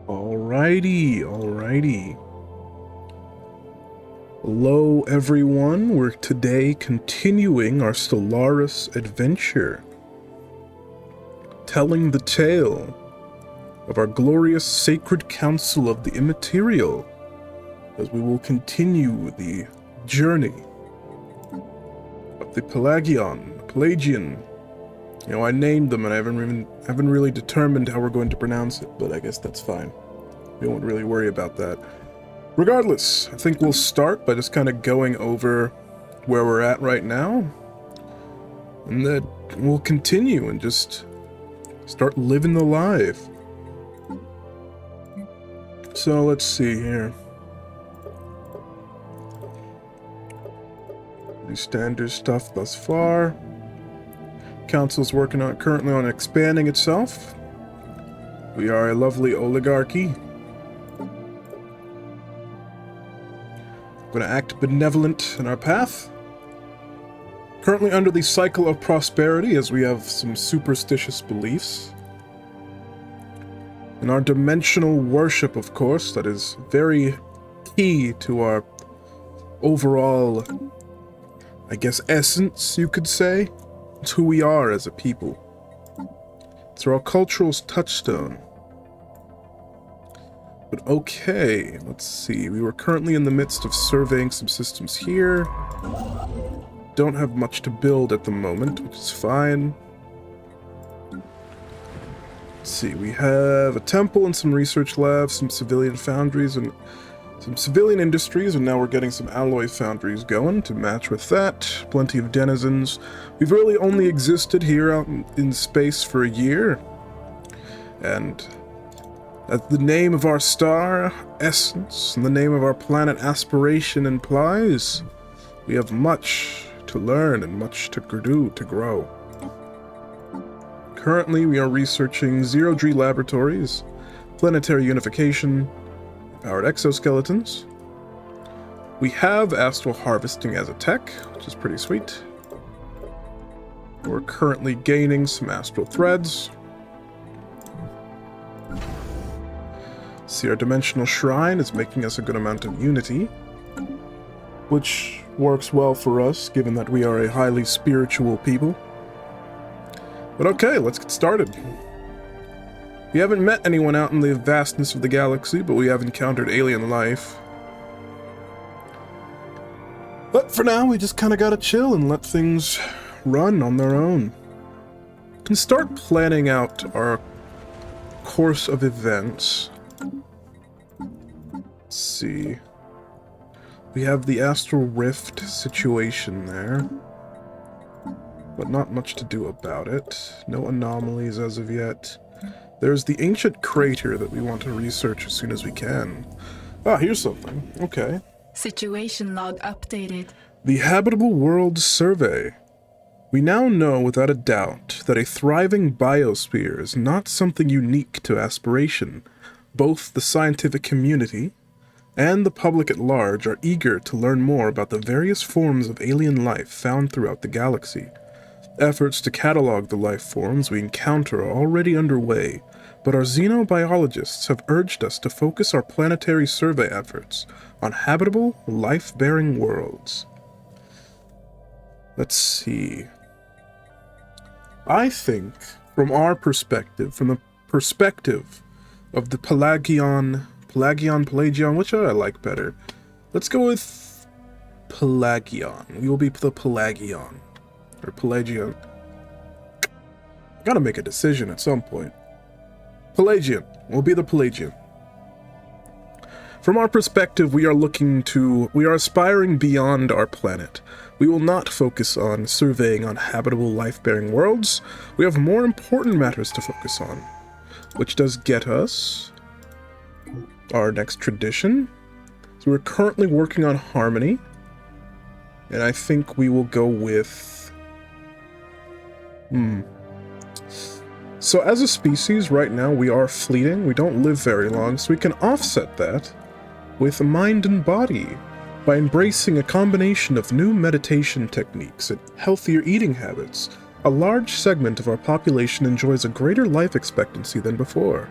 Alrighty. Hello everyone, we're today continuing our Stellaris Adventure, telling the tale of our glorious sacred council of the immaterial, as we will continue the journey of the Pelagion. You know, I named them and I haven't really determined how we're going to pronounce it, but I guess that's fine. We won't really worry about that. Regardless, I think we'll start by just kind of going over where we're at right now, and then we'll continue and just start living the life. So let's see here. The standard stuff thus far. Council's working on currently on expanding itself. We are a lovely oligarchy. Going to act benevolent in our path. Currently under the cycle of prosperity, as we have some superstitious beliefs. And our dimensional worship, of course, that is very key to our overall, I guess, essence, you could say. It's who we are as a people. It's our cultural touchstone. But okay, let's see. We were currently in the midst of surveying some systems here. Don't have much to build at the moment, which is fine. Let's see, we have a temple and some research labs, some civilian foundries, and some civilian industries, and now we're getting some alloy foundries going to match with that. Plenty of denizens. We've really only existed here out in space for a year. And as the name of our star, Essence, and the name of our planet, Aspiration, implies, we have much to learn and much to do to grow. Currently, we are researching zero-G laboratories, planetary unification, powered exoskeletons. We have astral harvesting as a tech, which is pretty sweet. We're currently gaining some astral threads. See, our dimensional shrine is making us a good amount of unity, which works well for us, given that we are a highly spiritual people. But okay, let's get started. We haven't met anyone out in the vastness of the galaxy, but we have encountered alien life. But for now, we just kind of gotta chill and let things run on their own. We can start planning out our course of events. Let's see. We have the Astral Rift situation there, but not much to do about it. No anomalies as of yet. There's the ancient crater that we want to research as soon as we can. Ah, here's something. Okay. Situation log updated. The Habitable World Survey. We now know without a doubt that a thriving biosphere is not something unique to Aspiration. Both the scientific community and the public at large are eager to learn more about the various forms of alien life found throughout the galaxy. Efforts to catalog the life forms we encounter are already underway, but our xenobiologists have urged us to focus our planetary survey efforts on habitable, life-bearing worlds. Let's see. I think, from our perspective, from the perspective of the Pelagion, which I like better. Let's go with Pelagion. We will be the Pelagion. Or Pelagion. Gotta make a decision at some point. Pelagion. We'll be the Pelagion. From our perspective, we are aspiring beyond our planet. We will not focus on surveying on habitable life-bearing worlds. We have more important matters to focus on, which does get us our next tradition. So we're currently working on harmony, and I think we will go with So as a species, right now, we are fleeting. We don't live very long, so we can offset that with mind and body by embracing a combination of new meditation techniques and healthier eating habits. A large segment of our population enjoys a greater life expectancy than before.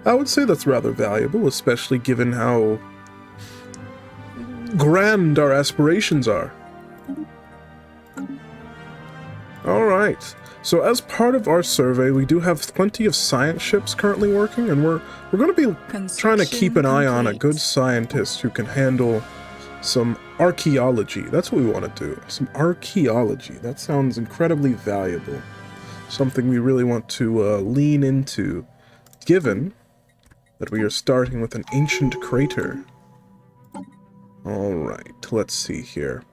I would say that's rather valuable, especially given how grand our aspirations are. Alright, so as part of our survey, we do have plenty of science ships currently working, and we're going to be trying to keep an eye on a good scientist who can handle some archaeology. That's what we want to do. Some archaeology. That sounds incredibly valuable. Something we really want to lean into, given that we are starting with an ancient crater. Alright, let's see here.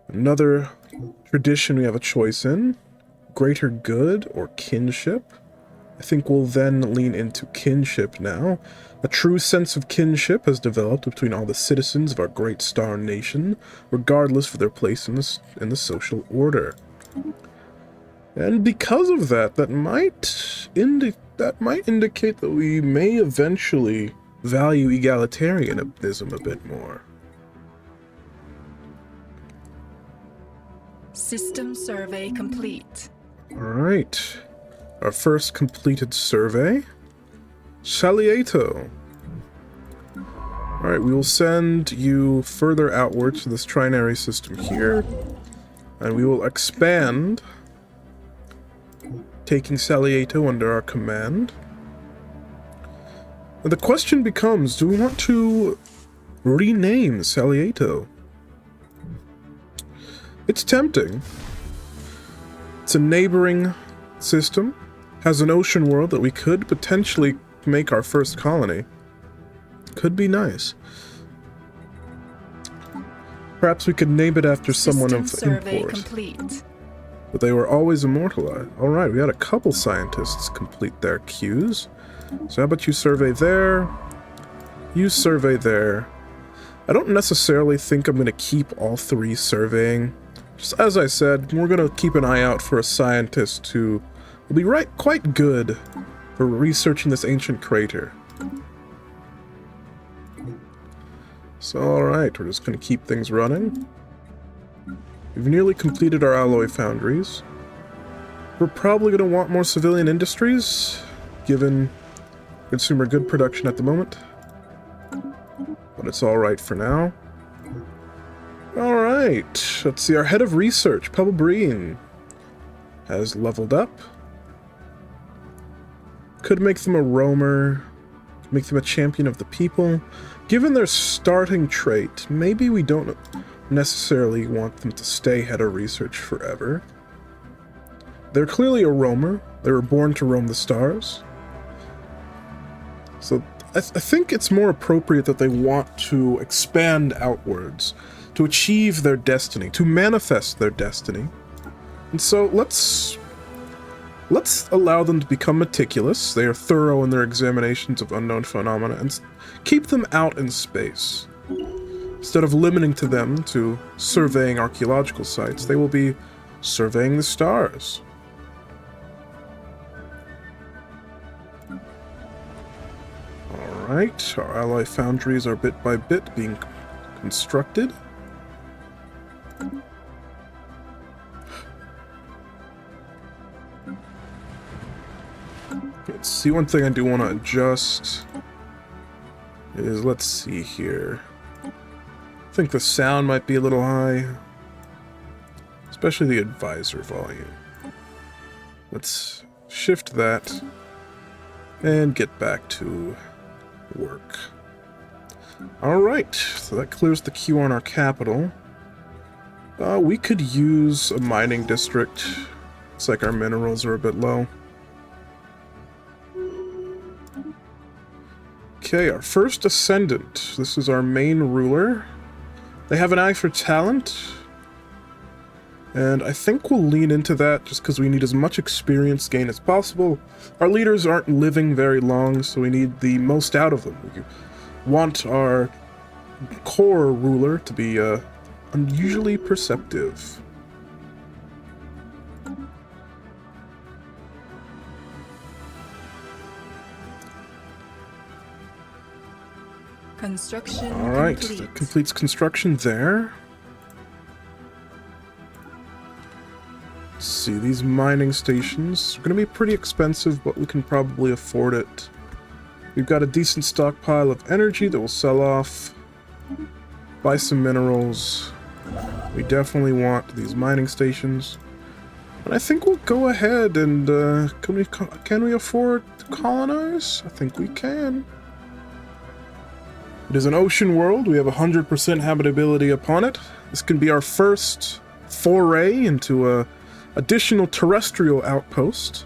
Another tradition we have a choice in. Greater good or kinship. I think we'll then lean into kinship now. A true sense of kinship has developed between all the citizens of our great star nation, regardless of their place in the social order. And because of that, that might indicate that we may eventually value egalitarianism a bit more. System survey complete. Alright. Our first completed survey. Salieto. Alright, we will send you further outwards to this trinary system here. And we will expand, taking Salieto under our command. And the question becomes, do we want to rename Salieto? It's tempting. It's a neighboring system, has an ocean world that we could potentially make our first colony. Could be nice. Perhaps we could name it after someone of import. Complete. But they were always immortalized. Alright, we had a couple scientists complete their queues. So how about you survey there? You survey there. I don't necessarily think I'm going to keep all three surveying. Just as I said, we're going to keep an eye out for a scientist who will be quite good for researching this ancient crater. So alright, we're just going to keep things running. We've nearly completed our alloy foundries. We're probably going to want more civilian industries, given consumer good production at the moment. But it's alright for now. Alright, let's see, our head of research, Pebble Breen, has leveled up. Could make them a roamer, make them a champion of the people. Given their starting trait, maybe we don't necessarily want them to stay head of research forever. They're clearly a roamer. They were born to roam the stars. So I think it's more appropriate that they want to expand outwards, to achieve their destiny, to manifest their destiny. And so let's allow them to become meticulous. They are thorough in their examinations of unknown phenomena, and keep them out in space. Instead of limiting to them to surveying archaeological sites, they will be surveying the stars. Alright, our ally foundries are bit by bit being constructed. Let's see, one thing I do want to adjust is, let's see here. I think the sound might be a little high, especially the advisor volume. Let's shift that and get back to work. Alright, so that clears the queue on our capital. We could use a mining district. Looks like our minerals are a bit low. Okay, our first ascendant. This is our main ruler. They have an eye for talent, and I think we'll lean into that just because we need as much experience gain as possible. Our leaders aren't living very long, so we need the most out of them. We want our core ruler to be unusually perceptive. Construction Alright, complete. that completes construction there. Let's see, these mining stations are going to be pretty expensive, but we can probably afford it. We've got a decent stockpile of energy that we'll sell off. Buy some minerals. We definitely want these mining stations. And I think we'll go ahead and, can we afford to colonize? I think we can. It is an ocean world. We have 100% habitability upon it. This can be our first foray into a additional terrestrial outpost.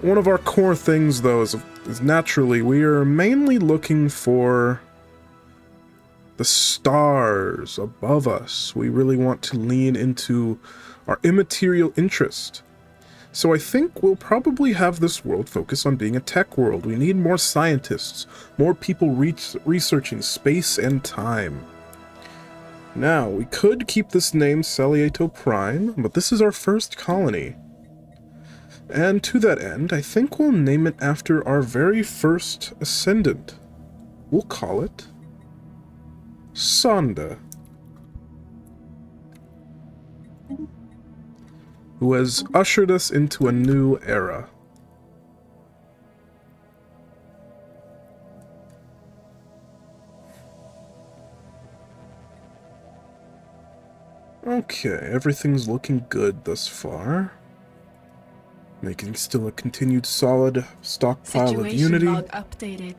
One of our core things, though, is naturally we are mainly looking for the stars above us. We really want to lean into our immaterial interest. So I think we'll probably have this world focus on being a tech world. We need more scientists, more people researching space and time. Now, we could keep this name Salieto Prime, but this is our first colony. And to that end, I think we'll name it after our very first ascendant. We'll call it Sonda, who has ushered us into a new era. Okay, everything's looking good thus far. Making still a continued solid stockpile of unity. Log updated.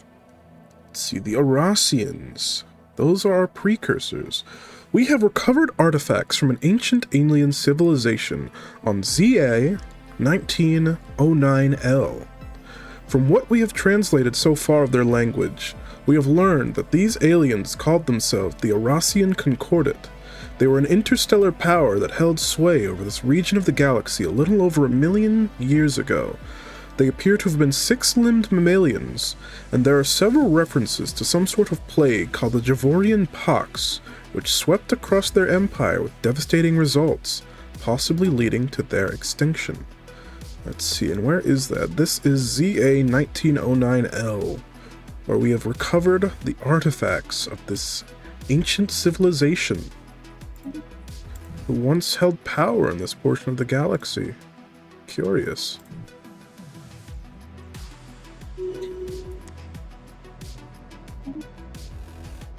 Let's see, the Arasians. Those are our precursors. We have recovered artifacts from an ancient alien civilization on ZA 1909L. From what we have translated so far of their language, we have learned that these aliens called themselves the Arasian Concordat. They were an interstellar power that held sway over this region of the galaxy a little over 1 million years ago. They appear to have been 6-limbed mammalians, and there are several references to some sort of plague called the Javorian Pox, which swept across their empire with devastating results, possibly leading to their extinction. Let's see, and where is that? This is ZA 1909L, where we have recovered the artifacts of this ancient civilization who once held power in this portion of the galaxy. Curious.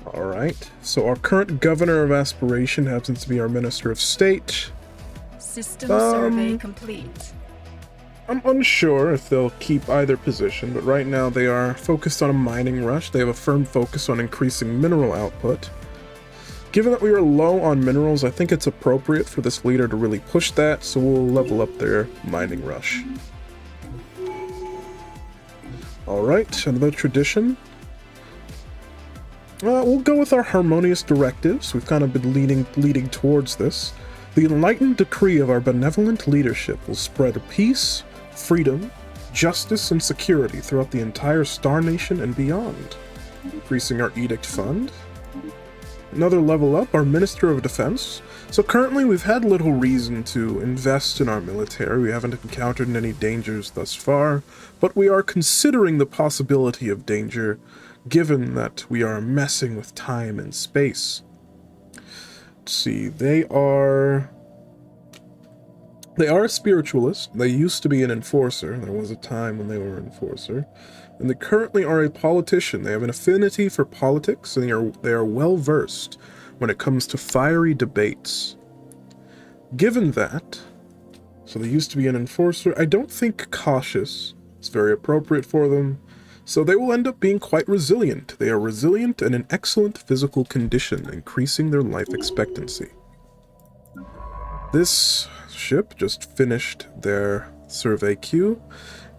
Alright, so our current governor of aspiration happens to be our Minister of State. System survey complete. I'm unsure if they'll keep either position, but right now they are focused on a mining rush. They have a firm focus on increasing mineral output. Given that we are low on minerals, I think it's appropriate for this leader to really push that, so we'll level up their mining rush. Alright, another tradition. We'll go with our harmonious directives. We've kind of been leading towards this. The enlightened decree of our benevolent leadership will spread peace, freedom, justice, and security throughout the entire Star Nation and beyond. Increasing our edict fund. Another level up, our Minister of Defense. So currently we've had little reason to invest in our military. We haven't encountered any dangers thus far, but we are considering the possibility of danger, given that we are messing with time and space. Let's see, they are a spiritualist. They used to be an enforcer. There was a time when they were an enforcer. And they currently are a politician. They have an affinity for politics, and they are well versed when it comes to fiery debates. Given that, so they used to be an enforcer, I don't think cautious is very appropriate for them, so they will end up being quite resilient. They are resilient and in excellent physical condition, increasing their life expectancy. This ship just finished their survey queue.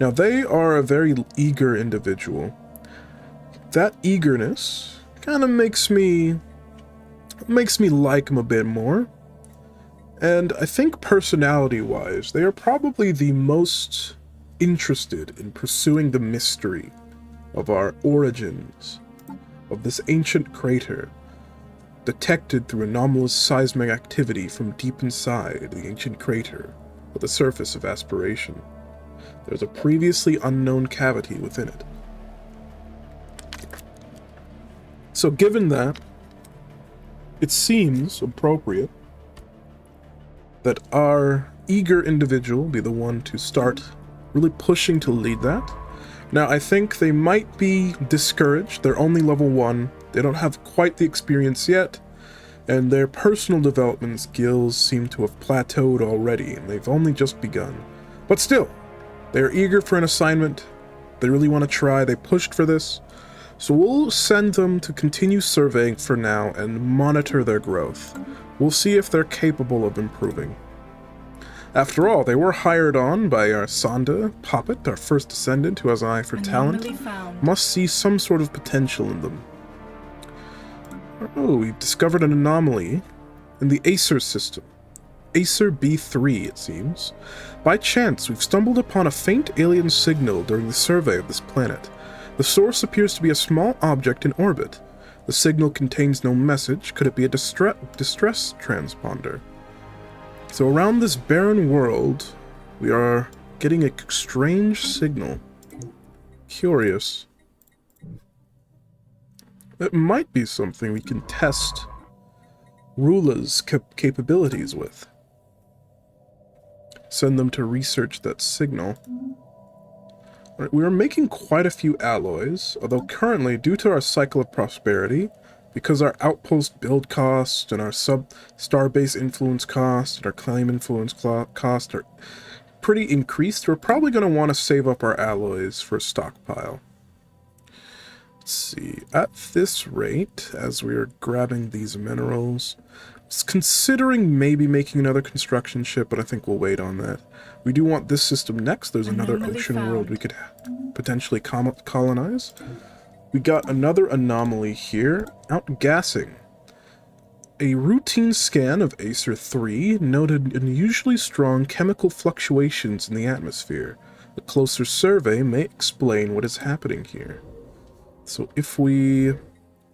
Now, they are a very eager individual. That eagerness kind of makes me like them a bit more. And I think personality-wise, they are probably the most interested in pursuing the mystery of our origins, of this ancient crater, detected through anomalous seismic activity from deep inside the ancient crater at the surface of aspiration. There's a previously unknown cavity within it. So given that, it seems appropriate that our eager individual be the one to start really pushing to lead that. Now, I think they might be discouraged. They're only level 1. They don't have quite the experience yet, and their personal development skills seem to have plateaued already, and they've only just begun. But still, they're eager for an assignment. They really want to try. They pushed for this. So we'll send them to continue surveying for now and monitor their growth. We'll see if they're capable of improving. After all, they were hired on by our Sonda Poppet, our first descendant who has an eye for talent. Must see some sort of potential in them. Oh, we discovered an anomaly in the Acer system. Acer B3, it seems. By chance, we've stumbled upon a faint alien signal during the survey of this planet. The source appears to be a small object in orbit. The signal contains no message. Could it be a distress transponder? So around this barren world, we are getting a strange signal. Curious. It might be something we can test Rula's capabilities with. Send them to research that signal. Right, we are making quite a few alloys, although currently, due to our cycle of prosperity, because our outpost build cost and our sub-starbase influence cost and our claim influence cost are pretty increased, we're probably going to want to save up our alloys for a stockpile. Let's see, at this rate, as we are grabbing these minerals, I was considering maybe making another construction ship, but I think we'll wait on that. We do want this system next. There's another ocean world we could potentially colonize. We got another anomaly here, outgassing. A routine scan of Acer 3 noted unusually strong chemical fluctuations in the atmosphere. A closer survey may explain what is happening here. So if we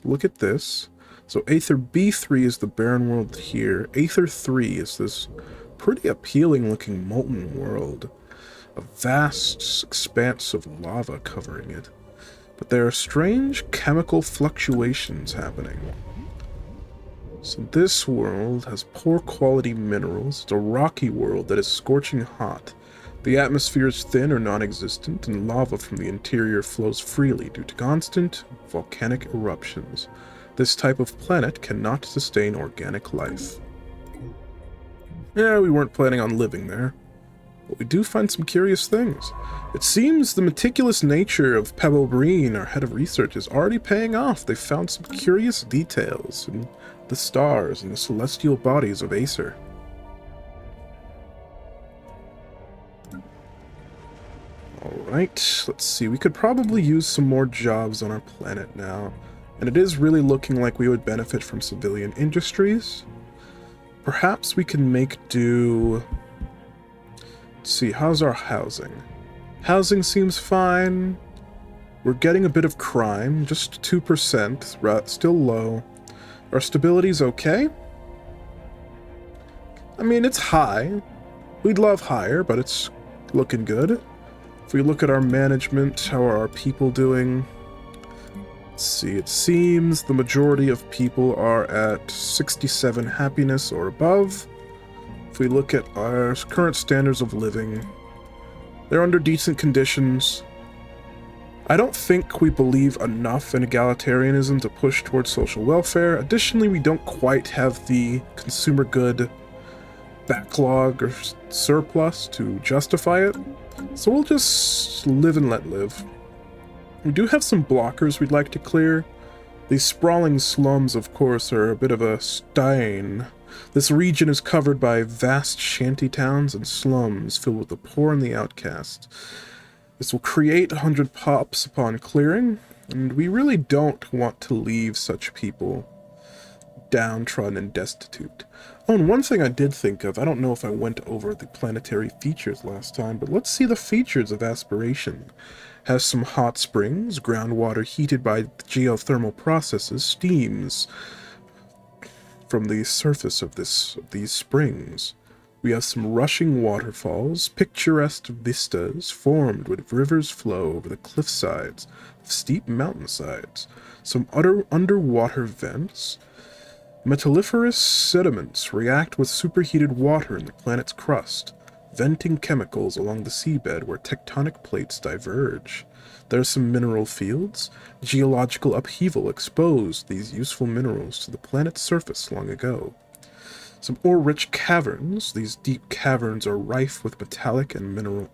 look at this, so Aether B3 is the barren world here. Aether 3 is this pretty appealing looking molten world. A vast expanse of lava covering it. But there are strange chemical fluctuations happening. So this world has poor quality minerals. It's a rocky world that is scorching hot. The atmosphere is thin or non-existent, and lava from the interior flows freely due to constant volcanic eruptions. This type of planet cannot sustain organic life. Yeah, we weren't planning on living there. But we do find some curious things. It seems the meticulous nature of Pebble Breen, our head of research, is already paying off. They found some curious details in the stars and the celestial bodies of Acer. Alright, let's see. We could probably use some more jobs on our planet now. And it is really looking like we would benefit from civilian industries. Perhaps we can make do... Let's see, how's our housing? Housing seems fine. We're getting a bit of crime, just 2%, still low. Our stability's okay. I mean, it's high. We'd love higher, but it's looking good. If we look at our management, how are our people doing? Let's see, it seems the majority of people are at 67 happiness or above. If we look at our current standards of living, they're under decent conditions. I don't think we believe enough in egalitarianism to push towards social welfare. Additionally, we don't quite have the consumer good backlog or surplus to justify it. So we'll just live and let live. We do have some blockers we'd like to clear. These sprawling slums, of course, are a bit of a stain. This region is covered by vast shanty towns and slums filled with the poor and the outcast. This will create 100 pops upon clearing, and we really don't want to leave such people downtrodden and destitute. Oh, and one thing I did think of, I don't know if I went over the planetary features last time, but let's see the features of Aspiration. Has some hot springs, groundwater heated by geothermal processes, steams from the surface of these springs. We have some rushing waterfalls, picturesque vistas formed when rivers flow over the cliff sides of steep mountainsides, some underwater vents. Metalliferous sediments react with superheated water in the planet's crust. venting chemicals along the seabed where tectonic plates diverge. There are some mineral fields. Geological upheaval exposed these useful minerals to the planet's surface long ago. Some ore-rich caverns. These deep caverns are rife with metallic and mineral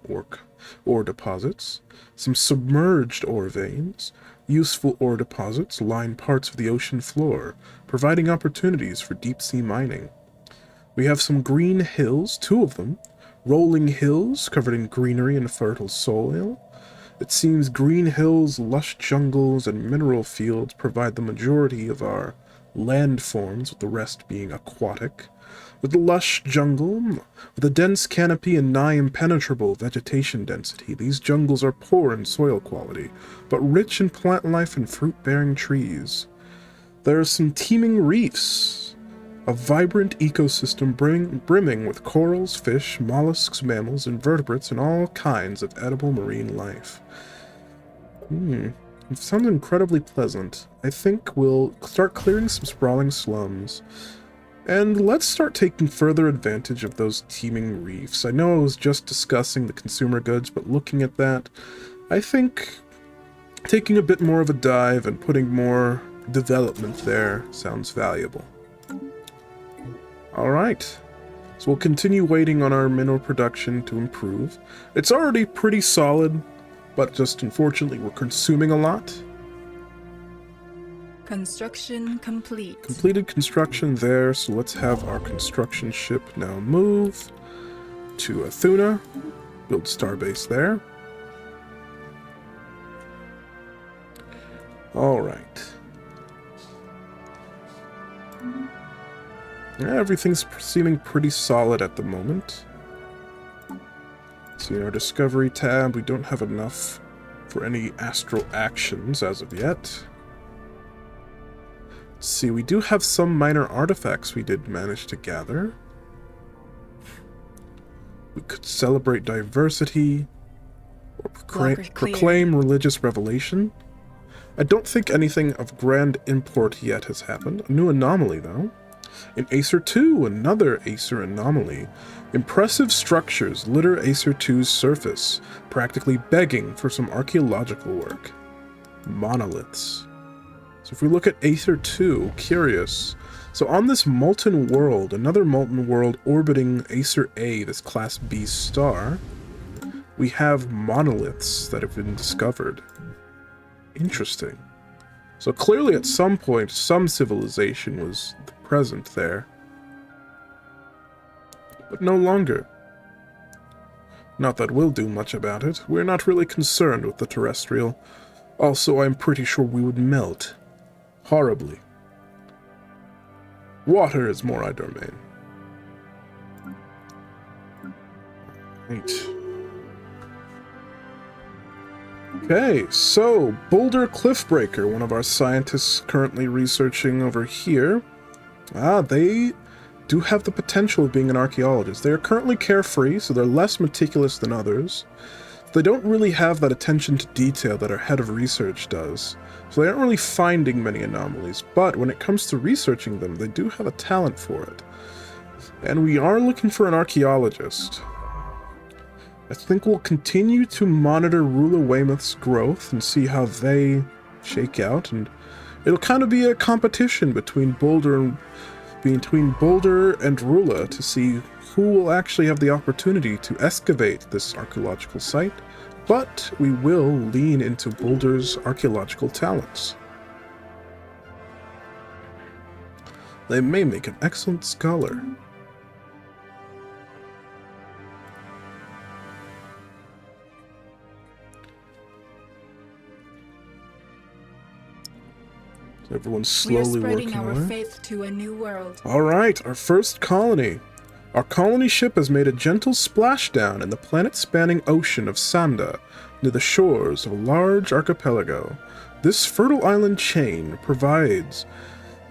ore deposits. Some submerged ore veins. Useful ore deposits line parts of the ocean floor, providing opportunities for deep-sea mining. We have some green hills, 2 of them. Rolling hills covered in greenery and fertile soil. It seems green hills, lush jungles, and mineral fields provide the majority of our land forms, with the rest being aquatic. With the lush jungle, with a dense canopy and nigh impenetrable vegetation density, these jungles are poor in soil quality, but rich in plant life and fruit-bearing trees. There are some teeming reefs, a vibrant ecosystem brimming with corals, fish, mollusks, mammals, invertebrates, and all kinds of edible marine life. It sounds incredibly pleasant. I think we'll start clearing some sprawling slums. And let's start taking further advantage of those teeming reefs. I know I was just discussing the consumer goods, but looking at that, I think taking a bit more of a dive and putting more development there sounds valuable. Alright, so we'll continue waiting on our mineral production to improve. It's already pretty solid, but just unfortunately we're consuming a lot. Construction complete. Completed construction there, so let's have our construction ship now move to Athuna. Build starbase there. Alright. Yeah, everything's seeming pretty solid at the moment. See, our discovery tab, we don't have enough for any astral actions as of yet. Let's see, we do have some minor artifacts we did manage to gather. We could celebrate diversity, or proclaim religious revelation. I don't think anything of grand import yet has happened. A new anomaly, though. In Acer 2, another Acer anomaly. Impressive structures litter Acer 2's surface, practically begging for some archaeological work. Monoliths. So if we look at Acer 2, curious. So on this molten world, another molten world orbiting Acer A, this Class B star, we have monoliths that have been discovered. Interesting. So clearly at some point, some civilization was present there. But no longer. Not that we'll do much about it. We're not really concerned with the terrestrial. Also, I'm pretty sure we would melt. Horribly. Water is more our domain. Right. Okay, so Boulder Cliffbreaker, one of our scientists currently researching over here. They do have the potential of being an archaeologist. They are currently carefree, so they're less meticulous than others. They don't really have that attention to detail that our head of research does, so they aren't really finding many anomalies, but when it comes to researching them, they do have a talent for it. And we are looking for an archaeologist. I think we'll continue to monitor Rula Weymouth's growth and see how they shake out, and it'll kind of be a competition between Boulder and Rula to see who will actually have the opportunity to excavate this archaeological site, but we will lean into Boulder's archaeological talents. They may make an excellent scholar. Everyone's slowly working away. We are spreading our faith to a new world. Alright, our first colony. Our colony ship has made a gentle splashdown in the planet-spanning ocean of Sanda, near the shores of a large archipelago. This fertile island chain provides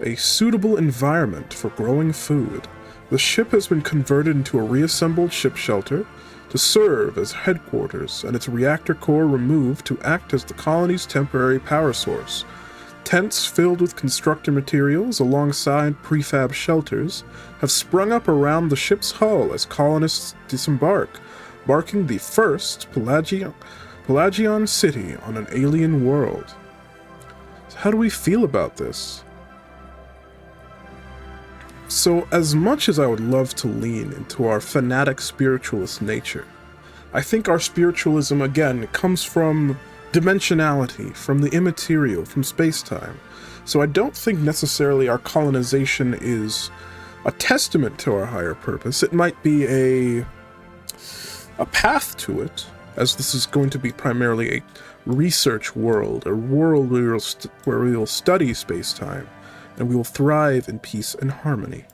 a suitable environment for growing food. The ship has been converted into a reassembled ship shelter to serve as headquarters, and its reactor core removed to act as the colony's temporary power source. Tents filled with constructor materials alongside prefab shelters have sprung up around the ship's hull as colonists disembark, marking the first Pelagion city on an alien world. So how do we feel about this? So, as much as I would love to lean into our fanatic spiritualist nature, I think our spiritualism, again, comes from dimensionality, from the immaterial, from space-time. So I don't think necessarily our colonization is a testament to our higher purpose. It might be a path to it, as this is going to be primarily a research world, a world where we will study space-time, and we will thrive in peace and harmony.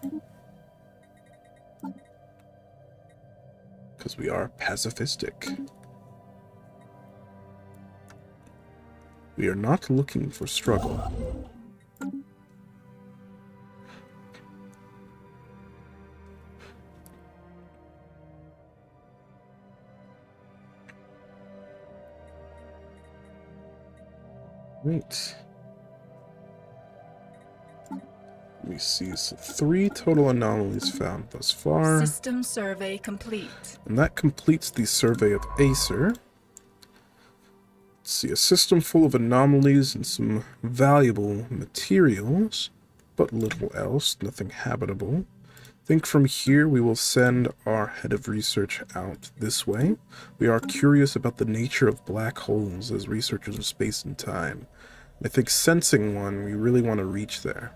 Because we are pacifistic. We are not looking for struggle. Right. Let me see. So 3 total anomalies found thus far. System survey complete. And that completes the survey of Acer. See, a system full of anomalies and some valuable materials, but little else, nothing habitable. I think from here we will send our head of research out this way. We are curious about the nature of black holes as researchers of space and time. I think sensing one, we really want to reach there.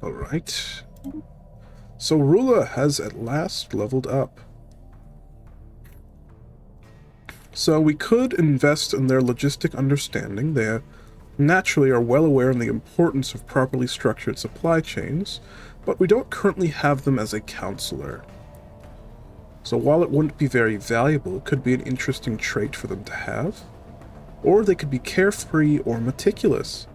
Alright. So Rula has at last leveled up. So we could invest in their logistic understanding. They naturally are well aware of the importance of properly structured supply chains, but we don't currently have them as a counselor. So while it wouldn't be very valuable, it could be an interesting trait for them to have. Or they could be carefree or meticulous.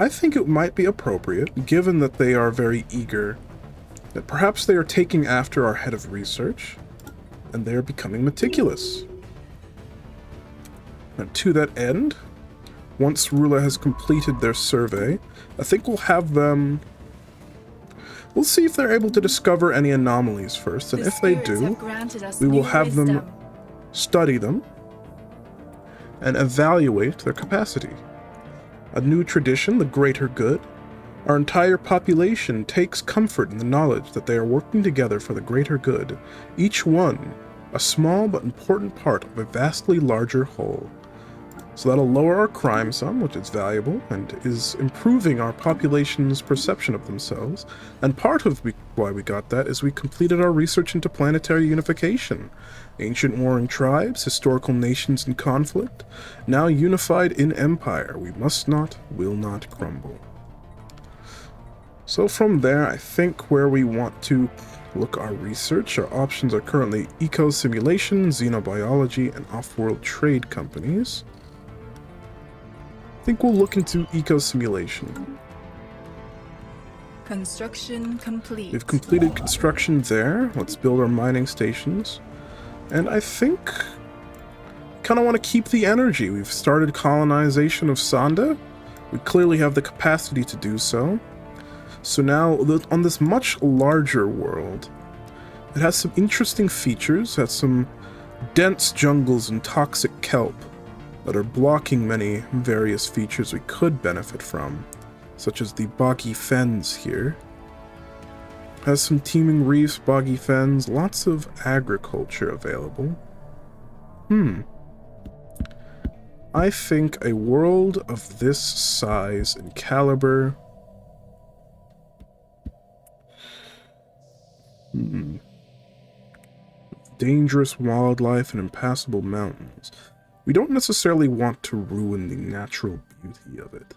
I think it might be appropriate, given that they are very eager, that perhaps they are taking after our head of research, and they are becoming meticulous. And to that end, once Rula has completed their survey, I think we'll have them... We'll see if they're able to discover any anomalies first, and if they do, we will have them study them and evaluate their capacity. A new tradition, the greater good. Our entire population takes comfort in the knowledge that they are working together for the greater good, each one a small but important part of a vastly larger whole. So that'll lower our crime sum, which is valuable, and is improving our population's perception of themselves. And part of why we got that is we completed our research into planetary unification. Ancient warring tribes, historical nations in conflict, now unified in empire. We must not, will not crumble. So from there, I think where we want to look our research, our options are currently eco-simulation, xenobiology, and off-world trade companies. I think we'll look into eco-simulation. Construction complete. We've completed construction there. Let's build our mining stations. And I think kind of want to keep the energy. We've started colonization of Sonda. We clearly have the capacity to do so. So now, on this much larger world, it has some interesting features. It has some dense jungles and toxic kelp that are blocking many various features we could benefit from, such as the boggy fens here. Has some teeming reefs, boggy fens, lots of agriculture available. I think a world of this size and caliber... dangerous wildlife and impassable mountains. We don't necessarily want to ruin the natural beauty of it.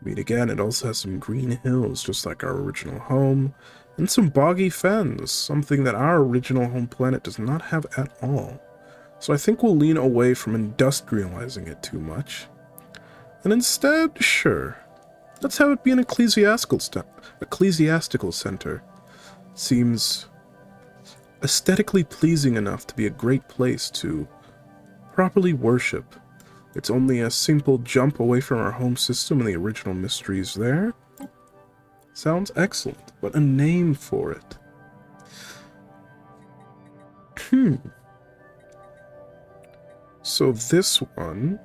I mean, again, it also has some green hills, just like our original home, and some boggy fens, something that our original home planet does not have at all. So I think we'll lean away from industrializing it too much. And instead, sure, let's have it be an ecclesiastical center. Seems aesthetically pleasing enough to be a great place to properly worship. It's only a simple jump away from our home system and the original mysteries there. Sounds excellent, but a name for it. So this one,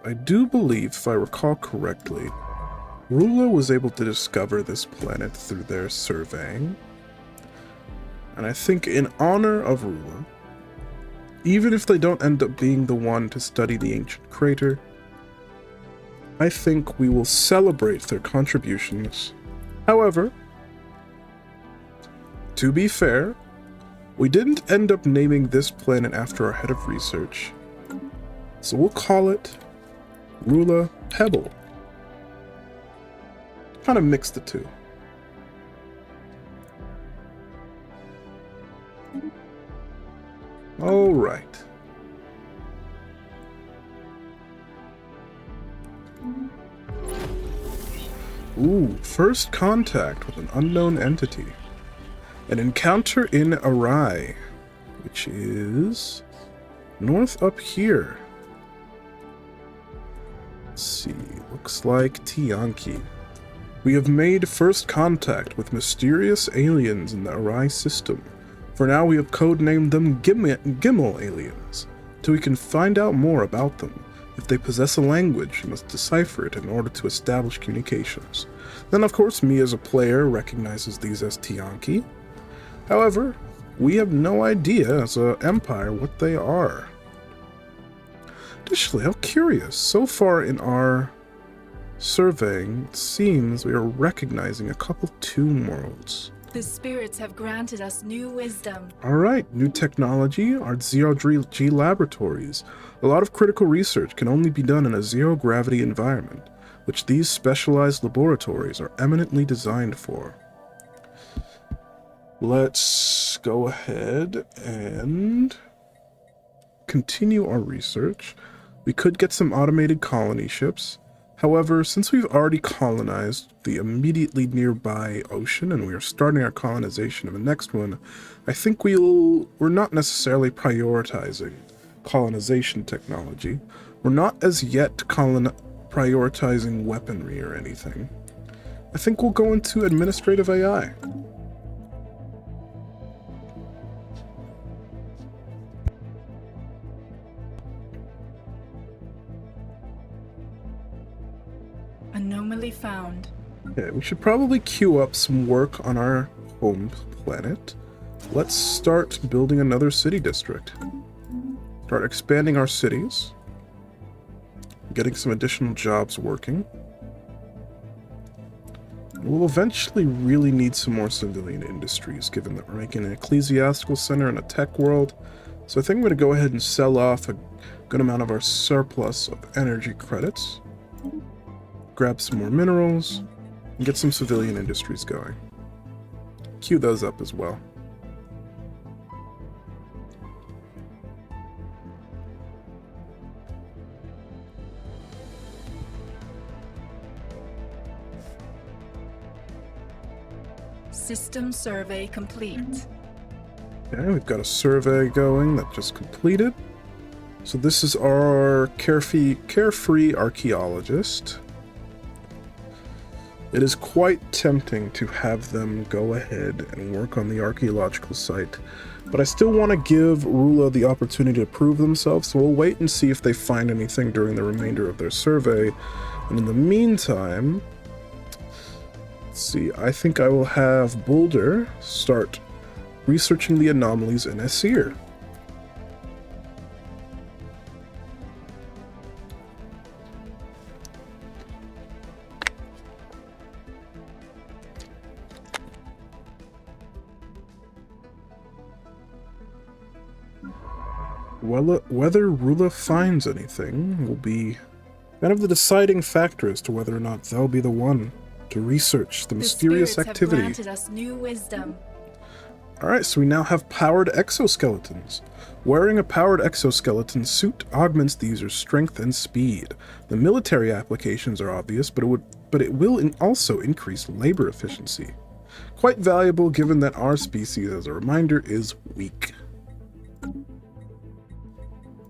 I do believe, if I recall correctly, Rula was able to discover this planet through their surveying. And I think in honor of Rula, even if they don't end up being the one to study the ancient crater, I think we will celebrate their contributions. However, to be fair, we didn't end up naming this planet after our head of research, so we'll call it Rula Pebble. Kind of mix the two. All right. Ooh, first contact with an unknown entity. An encounter in Arai, which is north up here. Let's see, looks like Tianki. We have made first contact with mysterious aliens in the Arai system. For now, we have codenamed them Gimel aliens, till we can find out more about them. If they possess a language, you must decipher it in order to establish communications. Then, of course, me as a player recognizes these as Tianki. However, we have no idea as an empire what they are. Additionally, how curious, so far in our surveying, it seems we are recognizing a couple tomb worlds. The spirits have granted us new wisdom. Alright, new technology, our zero-G laboratories. A lot of critical research can only be done in a zero-gravity environment, which these specialized laboratories are eminently designed for. Let's go ahead and continue our research. We could get some automated colony ships. However, since we've already colonized the immediately nearby ocean and we are starting our colonization of the next one, I think we're not necessarily prioritizing colonization technology. We're not as yet prioritizing weaponry or anything. I think we'll go into administrative AI. Anomaly found. Okay, we should probably queue up some work on our home planet. Let's start building another city district. Start expanding our cities. Getting some additional jobs working. We'll eventually really need some more civilian industries, given that we're making an ecclesiastical center and a tech world. So I think I'm going to go ahead and sell off a good amount of our surplus of energy credits. Grab some more minerals, and get some civilian industries going. Queue those up as well. System survey complete. Okay, we've got a survey going that just completed. So this is our carefree archaeologist. It is quite tempting to have them go ahead and work on the archaeological site, but I still want to give Rula the opportunity to prove themselves, so we'll wait and see if they find anything during the remainder of their survey. And in the meantime, let's see, I think I will have Boulder start researching the anomalies in Asir. Whether Rula finds anything will be kind of the deciding factor as to whether or not they'll be the one to research the mysterious activity. Have granted us new wisdom. Alright, so we now have powered exoskeletons. Wearing a powered exoskeleton suit augments the user's strength and speed. The military applications are obvious, but it will also increase labor efficiency. Quite valuable given that our species, as a reminder, is weak.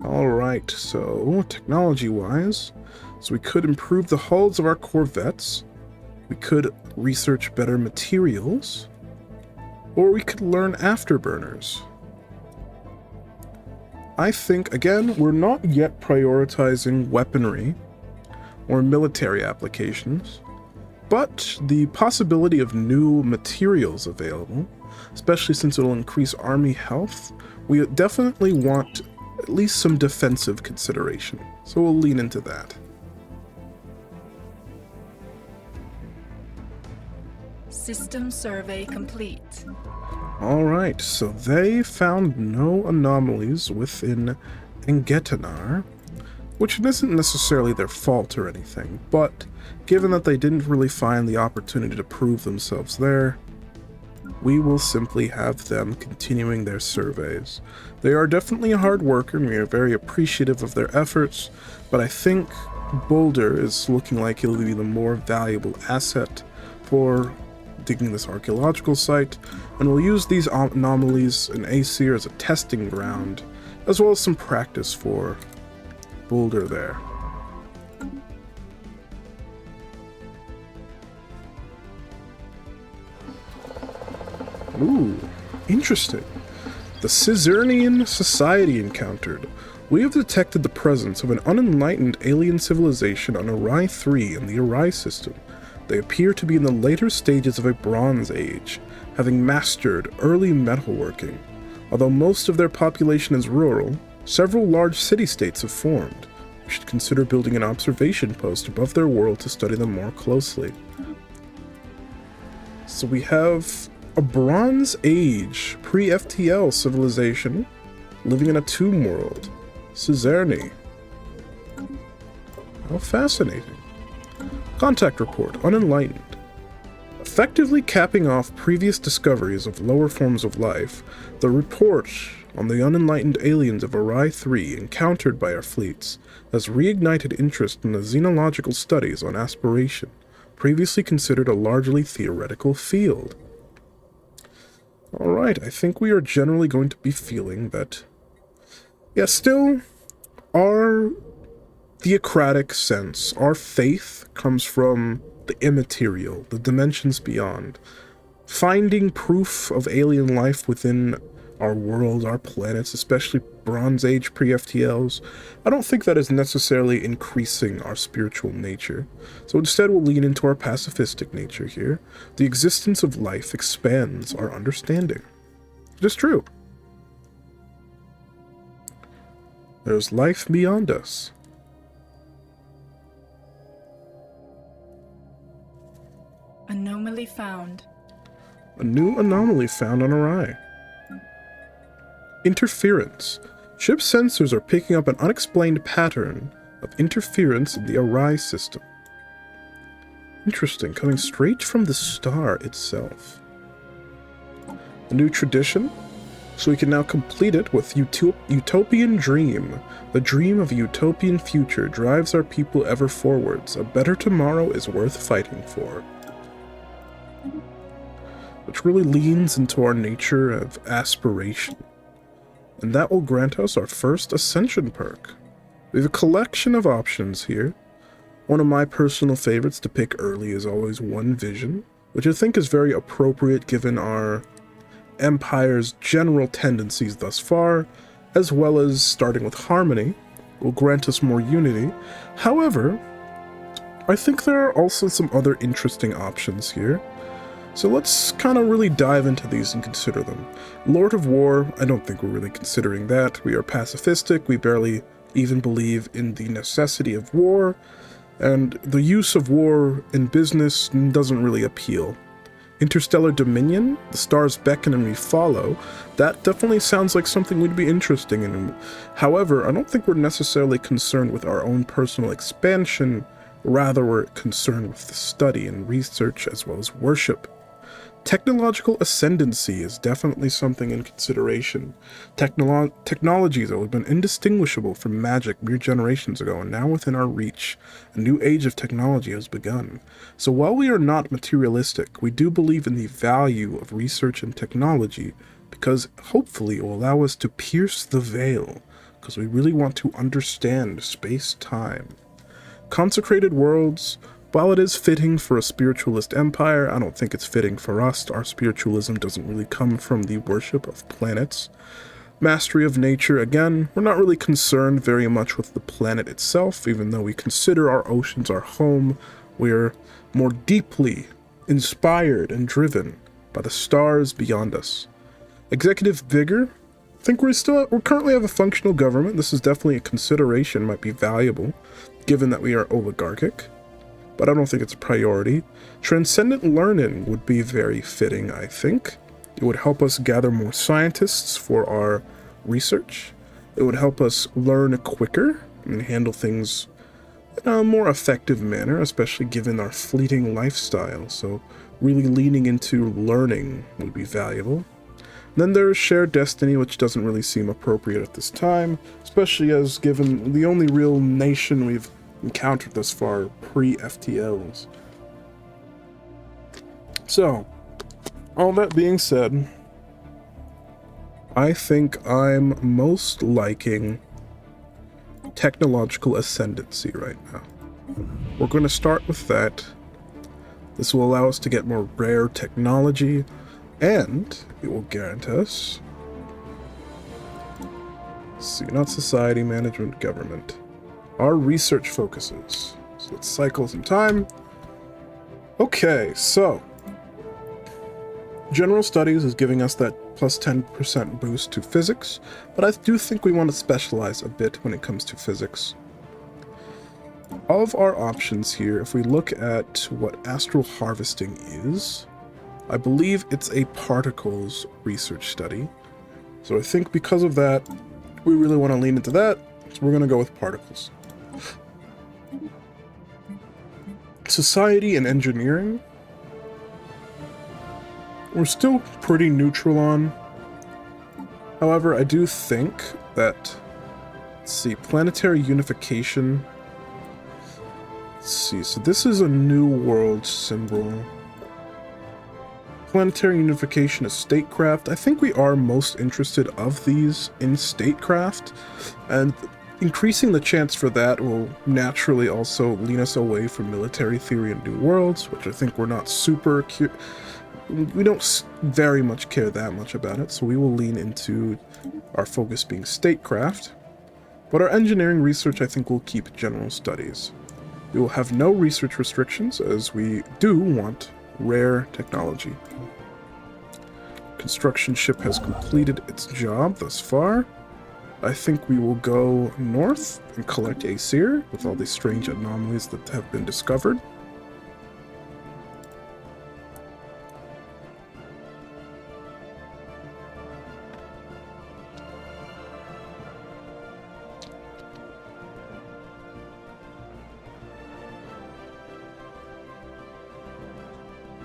Alright, so technology-wise, so we could improve the hulls of our corvettes, we could research better materials, or we could learn afterburners. I think, again, we're not yet prioritizing weaponry or military applications, but the possibility of new materials available, especially since it'll increase army health, we definitely want at least some defensive consideration, so we'll lean into that. System survey complete. Alright, so they found no anomalies within Engetanar, which isn't necessarily their fault or anything, but given that they didn't really find the opportunity to prove themselves there, we will simply have them continuing their surveys. They are definitely a hard worker, and we are very appreciative of their efforts, but I think Boulder is looking like he'll be the more valuable asset for digging this archaeological site, and we'll use these anomalies in Aesir as a testing ground, as well as some practice for Boulder there. Ooh, interesting. The Caesarnian Society encountered. We have detected the presence of an unenlightened alien civilization on Arai 3 in the Arai system. They appear to be in the later stages of a Bronze Age, having mastered early metalworking. Although most of their population is rural, several large city-states have formed. We should consider building an observation post above their world to study them more closely. So we have a Bronze Age, pre-FTL civilization living in a tomb world. Caesarni. How fascinating. Contact report, unenlightened. Effectively capping off previous discoveries of lower forms of life, the report on the unenlightened aliens of Arai 3 encountered by our fleets has reignited interest in the xenological studies on aspiration, previously considered a largely theoretical field. Alright, I think we are generally going to be feeling that, still, our theocratic sense, our faith comes from the immaterial, the dimensions beyond. Finding proof of alien life within our world, our planets, especially Bronze Age pre-FTLs, I don't think that is necessarily increasing our spiritual nature. So instead we'll lean into our pacifistic nature here. The existence of life expands our understanding. It is true. There's life beyond us. Anomaly found. A new anomaly found on Arai. Interference. Ship sensors are picking up an unexplained pattern of interference in the Arai system. Interesting, coming straight from the star itself. A new tradition, so we can now complete it with Utopian Dream. The dream of a utopian future drives our people ever forwards. A better tomorrow is worth fighting for. Which really leans into our nature of aspiration. And that will grant us our first Ascension perk. We have a collection of options here. One of my personal favorites to pick early is always One Vision, which I think is very appropriate given our Empire's general tendencies thus far, as well as starting with Harmony, will grant us more unity. However, I think there are also some other interesting options here. So let's kind of really dive into these and consider them. Lord of War, I don't think we're really considering that. We are pacifistic, we barely even believe in the necessity of war, and the use of war in business doesn't really appeal. Interstellar Dominion, the stars beckon and we follow, that definitely sounds like something we'd be interested in. However, I don't think we're necessarily concerned with our own personal expansion, rather we're concerned with the study and research as well as worship. Technological ascendancy is definitely something in consideration. Technologies that have been indistinguishable from magic mere generations ago and now within our reach. A new age of technology has begun. So while we are not materialistic, we do believe in the value of research and technology because hopefully it will allow us to pierce the veil because we really want to understand space-time. Consecrated worlds. While it is fitting for a spiritualist empire, I don't think it's fitting for us. Our spiritualism doesn't really come from the worship of planets. Mastery of nature, again, we're not really concerned very much with the planet itself, even though we consider our oceans our home. We're more deeply inspired and driven by the stars beyond us. Executive vigor, I think we currently have a functional government. This is definitely a consideration, might be valuable, given that we are oligarchic. But I don't think it's a priority. Transcendent learning would be very fitting, I think. It would help us gather more scientists for our research. It would help us learn quicker and handle things in a more effective manner, especially given our fleeting lifestyle. So really leaning into learning would be valuable. Then there's shared destiny, which doesn't really seem appropriate at this time, especially as given the only real nation we've encountered thus far pre-FTLs. So, all that being said, I think I'm most liking technological ascendancy right now. We're going to start with that. This will allow us to get more rare technology, and it will grant us, let's see, not society, management, government, our research focuses. So let's cycle some time. Okay, so general studies is giving us that plus 10% boost to physics, but I do think we want to specialize a bit when it comes to physics. Of our options here, if we look at what astral harvesting is, I believe it's a particles research study. So I think because of that, we really want to lean into that, so we're going to go with particles. Society and engineering, we're still pretty neutral on. However, I do think that, let's see, planetary unification. Let's see, so this is a new world symbol. Planetary unification is statecraft. I think we are most interested of these in statecraft, and increasing the chance for that will naturally also lean us away from military theory and new worlds, which I think we're not super we don't very much care that much about it, so we will lean into our focus being statecraft. But our engineering research, I think, will keep general studies. We will have no research restrictions, as we do want rare technology. Construction ship has completed its job thus far. I think we will go north and collect Aesir with all these strange anomalies that have been discovered.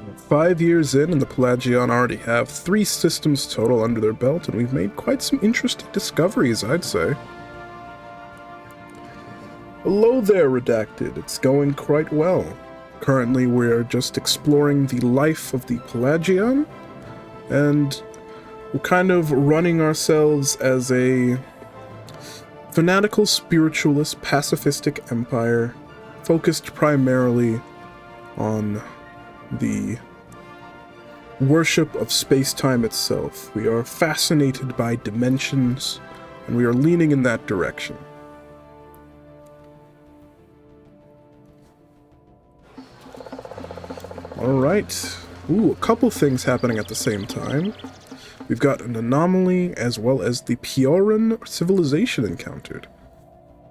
We're 5 years in, and the Pelagion already have 3 systems total under their belt, and we've made quite some interesting discoveries, I'd say. Hello there, Redacted. It's going quite well. Currently, we're just exploring the life of the Pelagion, and we're kind of running ourselves as a fanatical, spiritualist, pacifistic empire, focused primarily on the worship of space-time itself. We are fascinated by dimensions, and we are leaning in that direction. Alright. Ooh, a couple things happening at the same time. We've got an anomaly as well as the Pioran civilization encountered.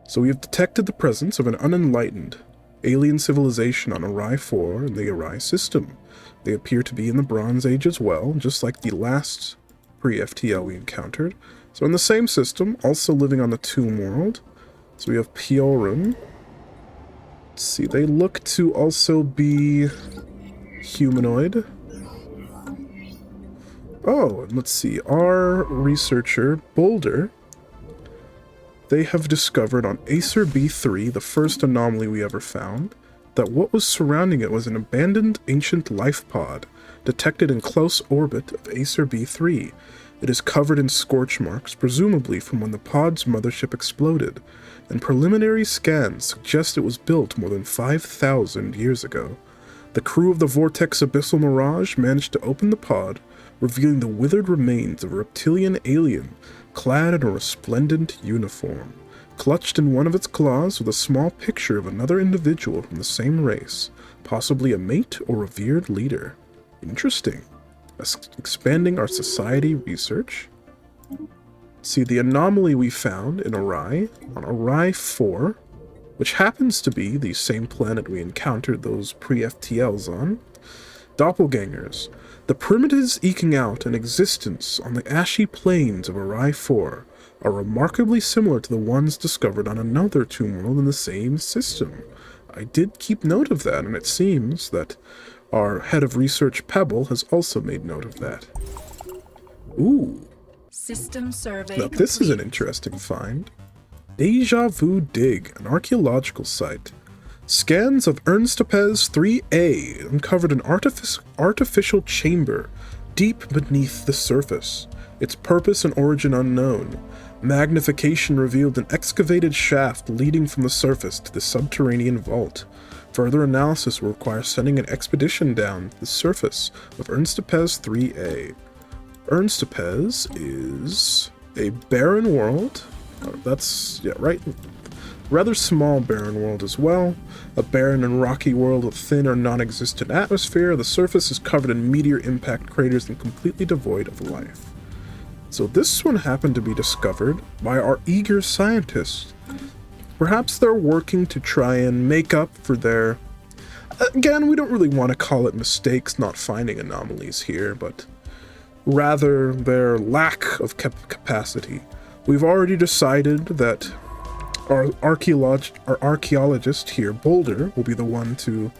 So we have detected the presence of an unenlightened alien civilization on Arai 4 and the Arai system. They appear to be in the Bronze Age as well, just like the last pre-FTL we encountered. So in the same system, also living on the Tomb World. So we have Pioran. Let's see, they look to also be humanoid. Oh, and let's see. Our researcher, Boulder, they have discovered on Acer B3, the first anomaly we ever found, that what was surrounding it was an abandoned ancient life pod detected in close orbit of Acer B3. It is covered in scorch marks, presumably from when the pod's mothership exploded, and preliminary scans suggest it was built more than 5,000 years ago. The crew of the Vortex Abyssal Mirage managed to open the pod, revealing the withered remains of a reptilian alien clad in a resplendent uniform. Clutched in one of its claws was a small picture of another individual from the same race, possibly a mate or revered leader. Interesting. Expanding our society research. See, the anomaly we found in Orion, on Orion 4, which happens to be the same planet we encountered those pre-FTLs on. Doppelgangers. The primitives eking out an existence on the ashy plains of Orion 4 are remarkably similar to the ones discovered on another tomb world in the same system. I did keep note of that, and it seems that our head of research, Pebble, has also made note of that. Ooh. System survey Now, this is an complete. interesting find. Deja Vu Dig, an archaeological site. Scans of Ernstapes 3A uncovered an artificial chamber deep beneath the surface, its purpose and origin unknown. Magnification revealed an excavated shaft leading from the surface to the subterranean vault. Further analysis will require sending an expedition down the surface of Ernstapes 3A. Ernstapes is a barren world. That's, yeah, right. Rather small barren world as well. A barren and rocky world with thin or non-existent atmosphere. The surface is covered in meteor impact craters and completely devoid of life. So this one happened to be discovered by our eager scientists. Perhaps they're working to try and make up for their... Again, we don't really want to call it mistakes not finding anomalies here, but rather their lack of capacity. We've already decided that our archaeologist here, Boulder, will be the one to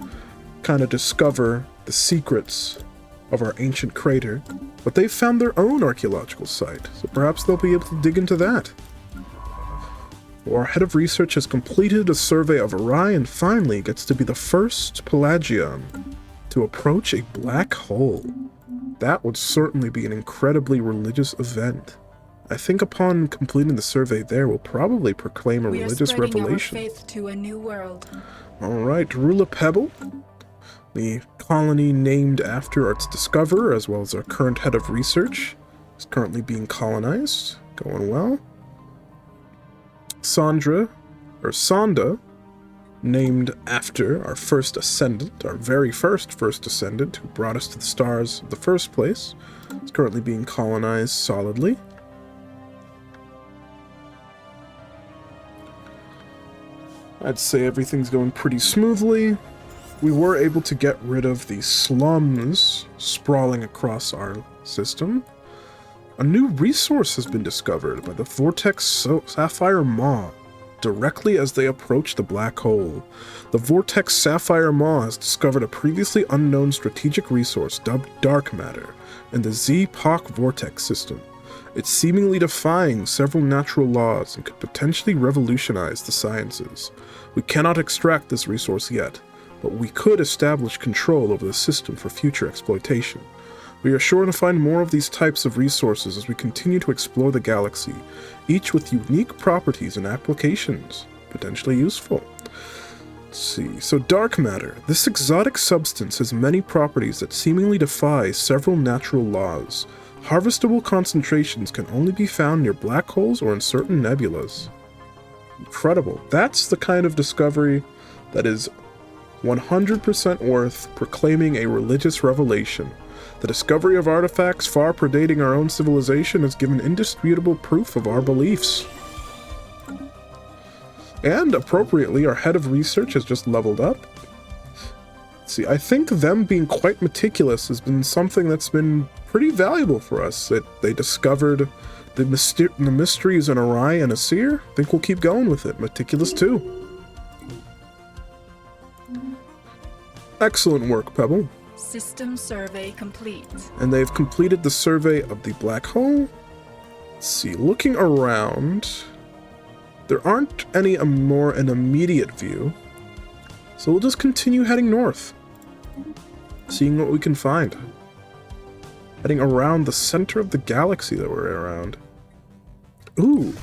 kind of discover the secrets of our ancient crater, but they've found their own archaeological site, so perhaps they'll be able to dig into that. Our head of research has completed a survey of Orion and finally gets to be the first Pelagion to approach a black hole. That would certainly be an incredibly religious event. I think upon completing the survey there, we'll probably proclaim a We are religious spreading revelation. our faith to a new world. Alright, Rula Pebble, the colony named after its discoverer, as well as our current head of research, is currently being colonized. Going well. Sonda, named after our first ascendant, our very first ascendant, who brought us to the stars in the first place, is currently being colonized solidly. I'd say everything's going pretty smoothly. We were able to get rid of the slums sprawling across our system. A new resource has been discovered by the Vortex Sapphire Maw directly as they approach the black hole. The Vortex Sapphire Maw has discovered a previously unknown strategic resource dubbed dark matter in the Z-Poc Vortex system. It's seemingly defying several natural laws and could potentially revolutionize the sciences. We cannot extract this resource yet, but we could establish control over the system for future exploitation. We are sure to find more of these types of resources as we continue to explore the galaxy, each with unique properties and applications, potentially useful. Let's see, so dark matter. This exotic substance has many properties that seemingly defy several natural laws. Harvestable concentrations can only be found near black holes or in certain nebulas. Incredible. That's the kind of discovery that is 100% worth proclaiming a religious revelation. The discovery of artifacts far predating our own civilization has given indisputable proof of our beliefs. And, appropriately, our head of research has just leveled up. See, I think them being quite meticulous has been something that's been pretty valuable for us. They discovered the mysteries in Orion and Asir. I think we'll keep going with it. Meticulous too. Excellent work, Pebble. System survey complete. And they've completed the survey of the black hole. Let's see, looking around, there aren't any more in immediate view. So we'll just continue heading north, seeing what we can find. Heading around the center of the galaxy that we're around. Ooh,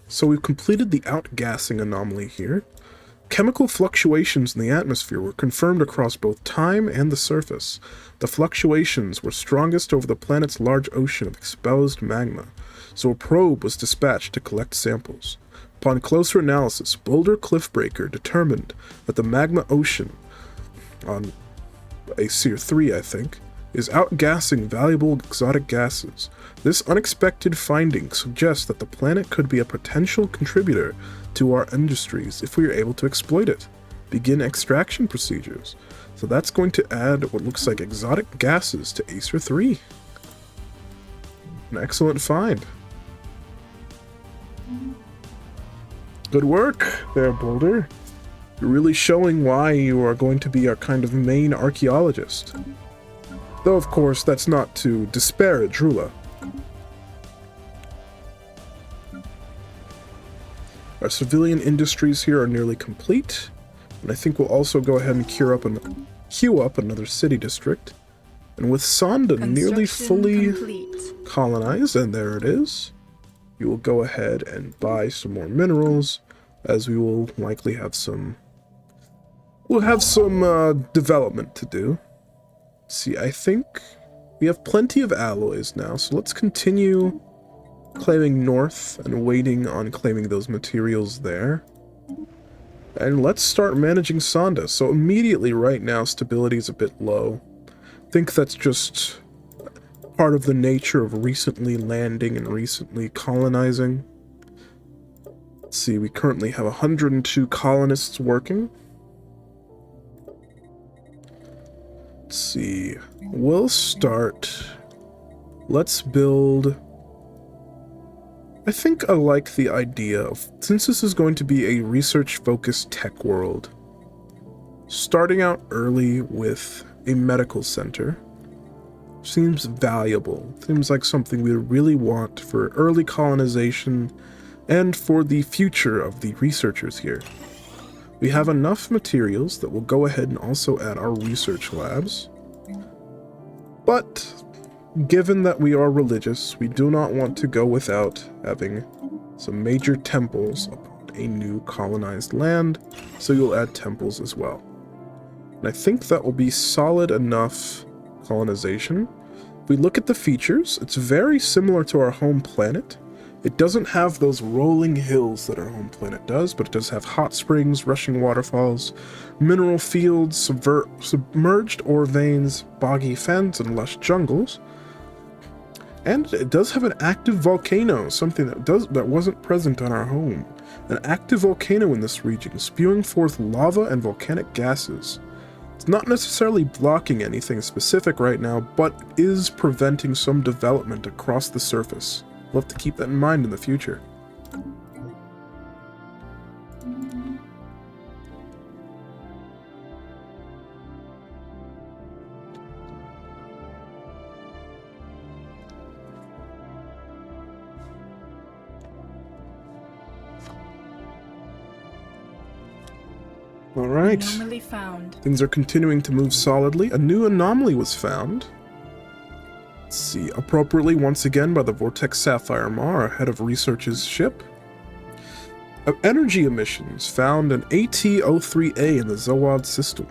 so we've completed the outgassing anomaly here. Chemical fluctuations in the atmosphere were confirmed across both time and the surface. The fluctuations were strongest over the planet's large ocean of exposed magma, so a probe was dispatched to collect samples. Upon closer analysis, Boulder Cliffbreaker determined that the magma ocean, on Aesir 3 I think, is outgassing valuable exotic gases. This unexpected finding suggests that the planet could be a potential contributor to our industries if we are able to exploit it. Begin extraction procedures. So that's going to add what looks like exotic gases to Aesir 3. An excellent find. Good work there, Boulder. You're really showing why you are going to be our kind of main archaeologist. Though, of course, that's not to disparage Rula. Our civilian industries here are nearly complete, and I think we'll also go ahead and queue up another city district. And with Sonda nearly fully colonized, and there it is, you will go ahead and buy some more minerals, as we will likely have some... We'll have some development to do. See, I think we have plenty of alloys now, so let's continue claiming north and waiting on claiming those materials there. And let's start managing Sonda. So immediately right now, stability is a bit low. I think that's just part of the nature of recently landing and recently colonizing. Let's see, we currently have 102 colonists working. Let's see, we'll start, let's build, I think I like the idea of, since this is going to be a research-focused tech world, starting out early with a medical center seems valuable, seems like something we really want for early colonization and for the future of the researchers here. We have enough materials that we'll go ahead and also add our research labs. But, given that we are religious, we do not want to go without having some major temples upon a new colonized land, so you'll add temples as well. And I think that will be solid enough colonization. If we look at the features, it's very similar to our home planet. It doesn't have those rolling hills that our home planet does, but it does have hot springs, rushing waterfalls, mineral fields, submerged ore veins, boggy fens, and lush jungles. And it does have an active volcano, something that wasn't present on our home. An active volcano in this region, spewing forth lava and volcanic gases. It's not necessarily blocking anything specific right now, but is preventing some development across the surface. We'll have to keep that in mind in the future. All right. Anomaly found. Things are continuing to move solidly. A new anomaly was found. Let's see, appropriately once again by the Vortex Sapphire Mar, head of research's ship. Energy emissions found in AT-03A in the Zowad system.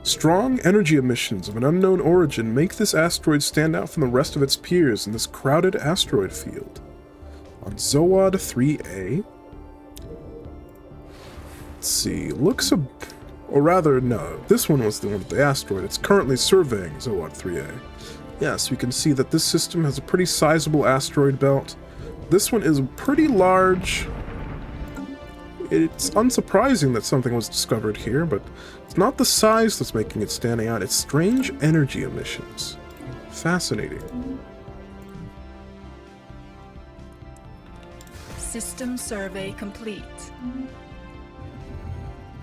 Strong energy emissions of an unknown origin make this asteroid stand out from the rest of its peers in this crowded asteroid field. On Zowad 3A, let's see, or rather, no, this one was the one with the asteroid. It's currently surveying Zowad 3A. Yes, we can see that this system has a pretty sizable asteroid belt. This one is pretty large. It's unsurprising that something was discovered here, but it's not the size that's making it standing out, it's strange energy emissions. Fascinating. System survey complete.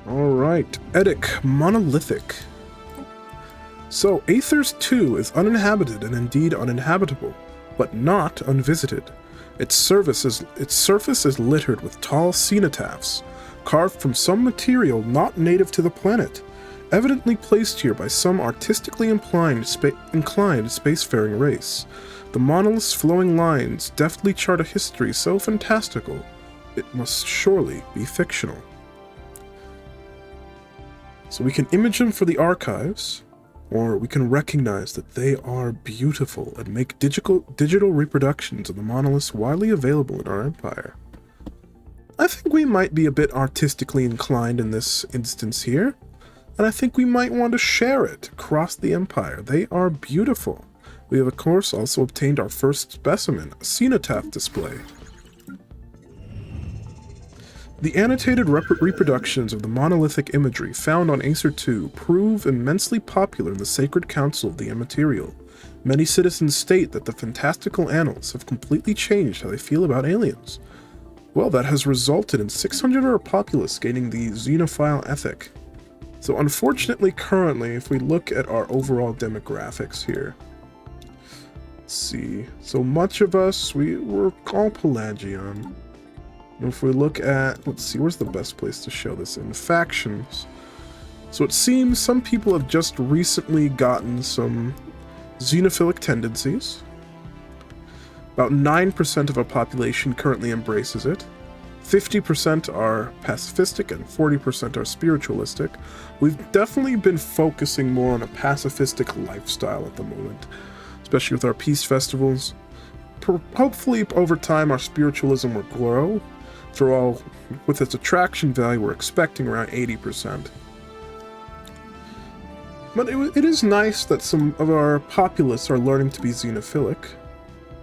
Alright, Edic, Monolithic. So, Aethers 2 is uninhabited and indeed uninhabitable, but not unvisited. Its surface is littered with tall cenotaphs, carved from some material not native to the planet, evidently placed here by some artistically inclined spacefaring race. The monolith's flowing lines deftly chart a history so fantastical, it must surely be fictional. So we can image them for the archives, or we can recognize that they are beautiful and make digital reproductions of the monoliths widely available in our empire. I think we might be a bit artistically inclined in this instance here, and I think we might want to share it across the empire. They are beautiful. We have, of course, also obtained our first specimen, a cenotaph display. The annotated reproductions of the monolithic imagery found on Acer 2 prove immensely popular in the Sacred Council of the Immaterial. Many citizens state that the fantastical annals have completely changed how they feel about aliens. Well, that has resulted in 600 of our populace gaining the xenophile ethic. So unfortunately, currently, if we look at our overall demographics here, let's see, so much of us, we're all Pelagion. And if we look at, let's see, where's the best place to show this in? Factions. So it seems some people have just recently gotten some xenophilic tendencies. About 9% of our population currently embraces it. 50% are pacifistic and 40% are spiritualistic. We've definitely been focusing more on a pacifistic lifestyle at the moment, especially with our peace festivals. Hopefully, over time, our spiritualism will grow. With its attraction value, we're expecting around 80%. But it is nice that some of our populace are learning to be xenophilic.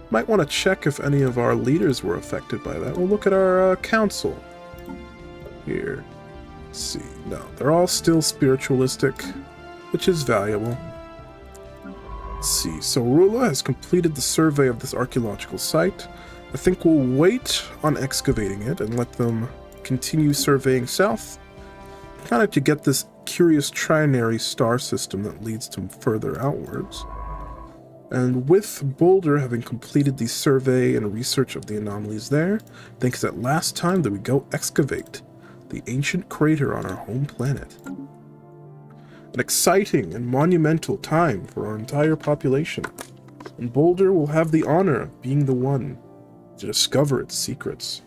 Might want to check if any of our leaders were affected by that. We'll look at our council. Here. Let's see. No, they're all still spiritualistic, which is valuable. Let's see. So Rula has completed the survey of this archaeological site. I think we'll wait on excavating it and let them continue surveying south, kind of to get this curious trinary star system that leads to further outwards. And with Boulder having completed the survey and research of the anomalies there, I think it's at last time that we go excavate the ancient crater on our home planet. An exciting and monumental time for our entire population, and Boulder will have the honor of being the one to discover its secrets.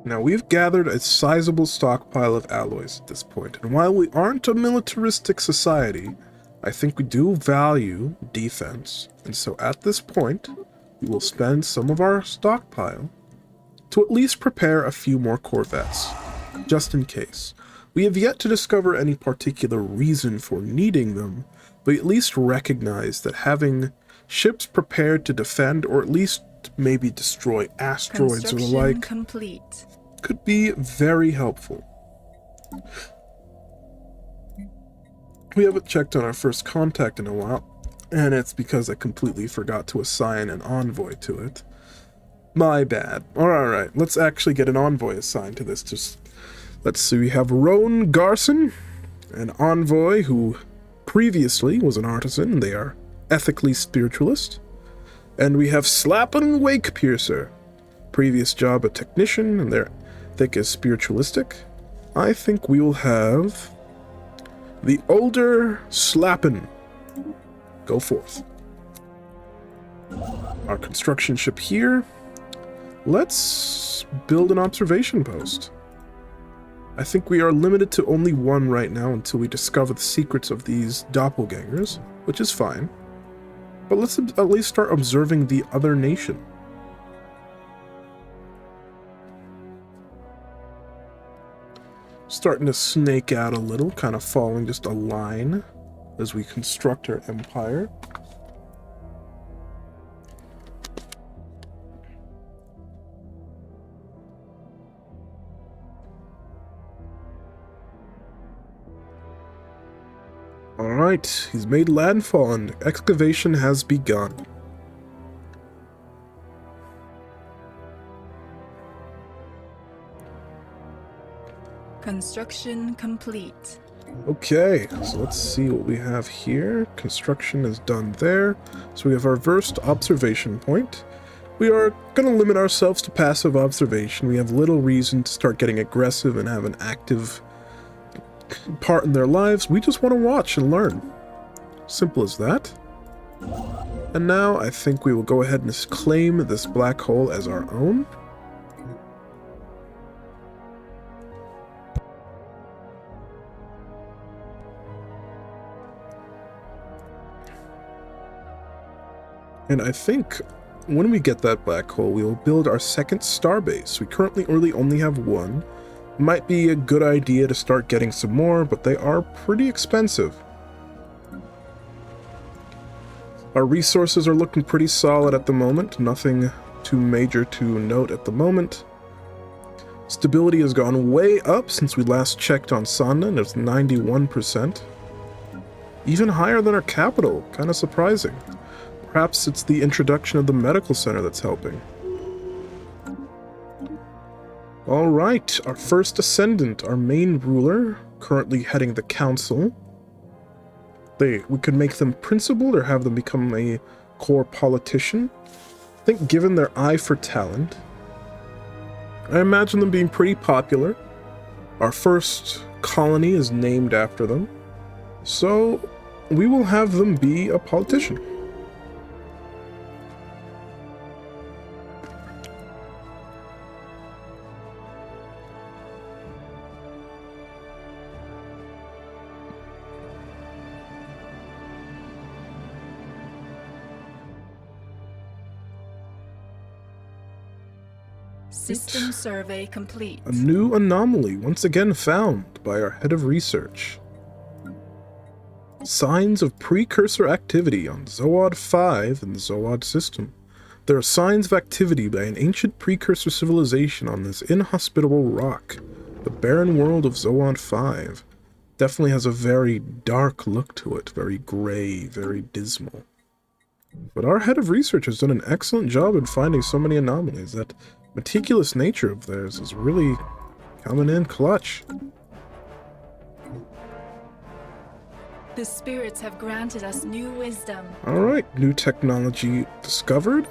Now, we've gathered a sizable stockpile of alloys at this point, and while we aren't a militaristic society, I think we do value defense, and so at this point, we will spend some of our stockpile to at least prepare a few more corvettes, just in case. We have yet to discover any particular reason for needing them, but at least recognize that having ships prepared to defend or at least maybe destroy asteroids or the like complete. Could be very helpful. We haven't checked on our first contact in a while, and it's because I completely forgot to assign an envoy to it. My bad. Alright, let's actually get an envoy assigned to this. Let's see, we have Roan Garson, an envoy who previously was an artisan. They are ethically spiritualist. And we have Slappin' Wakepiercer, previous job a technician, and their ethic is spiritualistic. I think we will have the older Slappin' go forth. Our construction ship here. Let's build an observation post. I think we are limited to only one right now until we discover the secrets of these doppelgangers, which is fine. But let's at least start observing the other nation. Starting to snake out a little, kind of following just a line as we construct our empire. Alright, he's made landfall and excavation has begun. Construction complete. Okay, so let's see what we have here. Construction is done there. So we have our first observation point. We are going to limit ourselves to passive observation. We have little reason to start getting aggressive and have an active part in their lives. We just want to watch and learn. Simple as that. And now I think we will go ahead and claim this black hole as our own. And I think when we get that black hole, we will build our second starbase. We currently only have one. Might be a good idea to start getting some more, but they are pretty expensive. Our resources are looking pretty solid at the moment. Nothing too major to note at the moment. Stability has gone way up since we last checked on Sonda, and it's 91%. Even higher than our capital. Kind of surprising. Perhaps it's the introduction of the medical center that's helping. Alright, our first ascendant, our main ruler, currently heading the council. We could make them principal or have them become a core politician. I think given their eye for talent, I imagine them being pretty popular. Our first colony is named after them. So we will have them be a politician. System survey complete. A new anomaly once again found by our head of research. Signs of precursor activity on Zoad 5 in the Zoad system. There are signs of activity by an ancient precursor civilization on this inhospitable rock. The barren world of Zoad 5 definitely has a very dark look to it, very gray, very dismal. But our head of research has done an excellent job in finding so many anomalies. That meticulous nature of theirs is really coming in clutch. The spirits have granted us new wisdom. Alright, new technology discovered.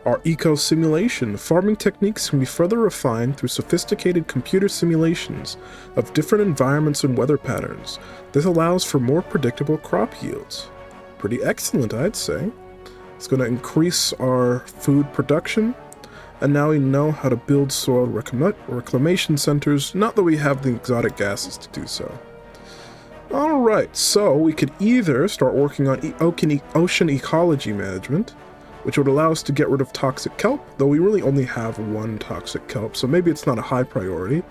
Our eco-simulation. Farming techniques can be further refined through sophisticated computer simulations of different environments and weather patterns. This allows for more predictable crop yields. Pretty excellent, I'd say. It's going to increase our food production. And now we know how to build soil reclamation centers, not that we have the exotic gases to do so. Alright, so we could either start working on ocean ecology management, which would allow us to get rid of toxic kelp, though we really only have one toxic kelp, so maybe it's not a high priority.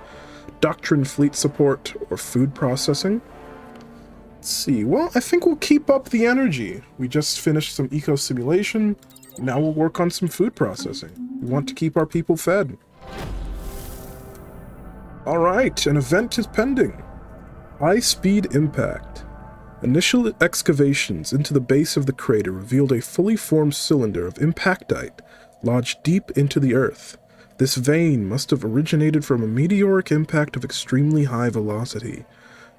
Doctrine fleet support or food processing. Let's see, well, I think we'll keep up the energy. We just finished some eco-simulation. Now we'll work on some food processing. We want to keep our people fed. Alright, an event is pending. High-speed impact. Initial excavations into the base of the crater revealed a fully formed cylinder of impactite lodged deep into the earth. This vein must have originated from a meteoric impact of extremely high velocity.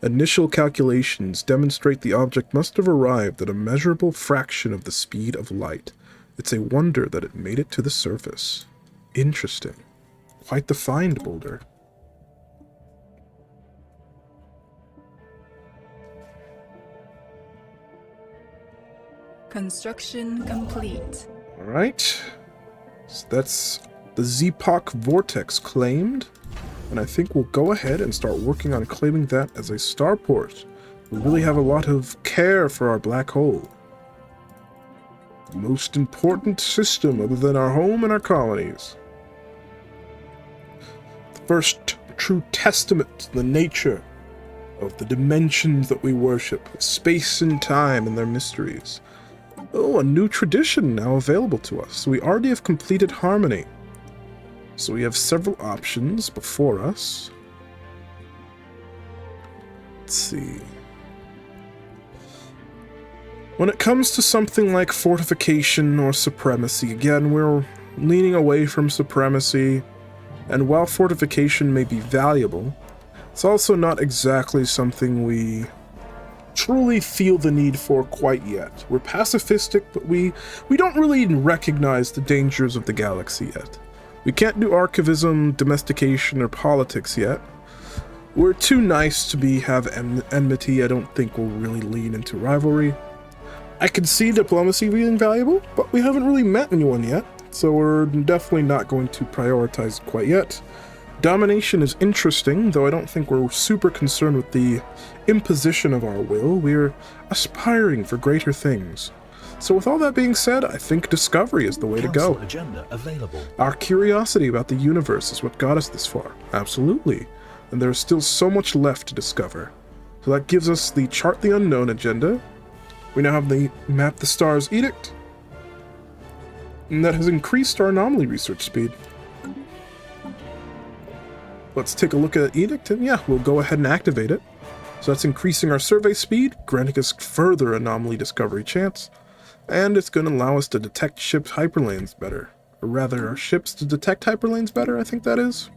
Initial calculations demonstrate the object must have arrived at a measurable fraction of the speed of light. It's a wonder that it made it to the surface. Interesting. Quite the find, Boulder. Construction complete. Alright. So that's the Zepok Vortex claimed. And I think we'll go ahead and start working on claiming that as a starport. We really have a lot of care for our black hole. The most important system other than our home and our colonies. The first true testament to the nature of the dimensions that we worship, space and time and their mysteries. Oh, a new tradition now available to us. So we already have completed harmony. So we have several options before us. Let's see. When it comes to something like fortification or supremacy, again, we're leaning away from supremacy. And while fortification may be valuable, It's also not exactly something we truly feel the need for quite yet. We're pacifistic, but we don't really recognize the dangers of the galaxy yet. We can't do archivism, domestication, or politics yet. We're too nice to have enmity. I don't think we'll really lean into rivalry. I can see diplomacy being valuable, but we haven't really met anyone yet, so we're definitely not going to prioritize it quite yet. Domination is interesting, though I don't think we're super concerned with the imposition of our will. We're aspiring for greater things. So with all that being said, I think discovery is the way to go. Agenda available. Our curiosity about the universe is what got us this far. Absolutely. And there's still so much left to discover. So that gives us the Chart the Unknown agenda. We now have the Map the Stars edict. And that has increased our anomaly research speed. Let's take a look at edict, and yeah, we'll go ahead and activate it. So that's increasing our survey speed, granting us further anomaly discovery chance. And it's going to allow us to detect ships' hyperlanes better. Or rather, our ships to detect hyperlanes better, I think that is.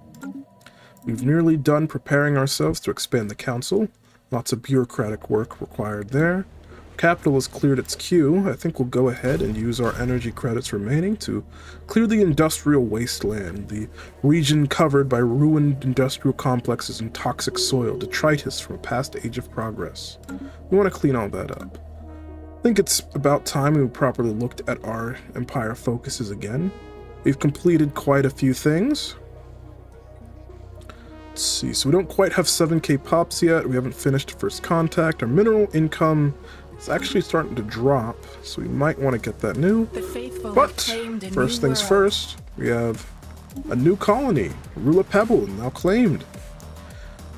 We've nearly done preparing ourselves to expand the council. Lots of bureaucratic work required there. Capital has cleared its queue. I think we'll go ahead and use our energy credits remaining to clear the industrial wasteland, the region covered by ruined industrial complexes and toxic soil, detritus from a past age of progress. We want to clean all that up. I think it's about time we properly looked at our Empire focuses again. We've completed quite a few things. Let's see, so we don't quite have 7k pops yet. We haven't finished First Contact. Our mineral income is actually starting to drop, so we might want to get that new. But first things first, we have a new colony, Rula Pebble, now claimed.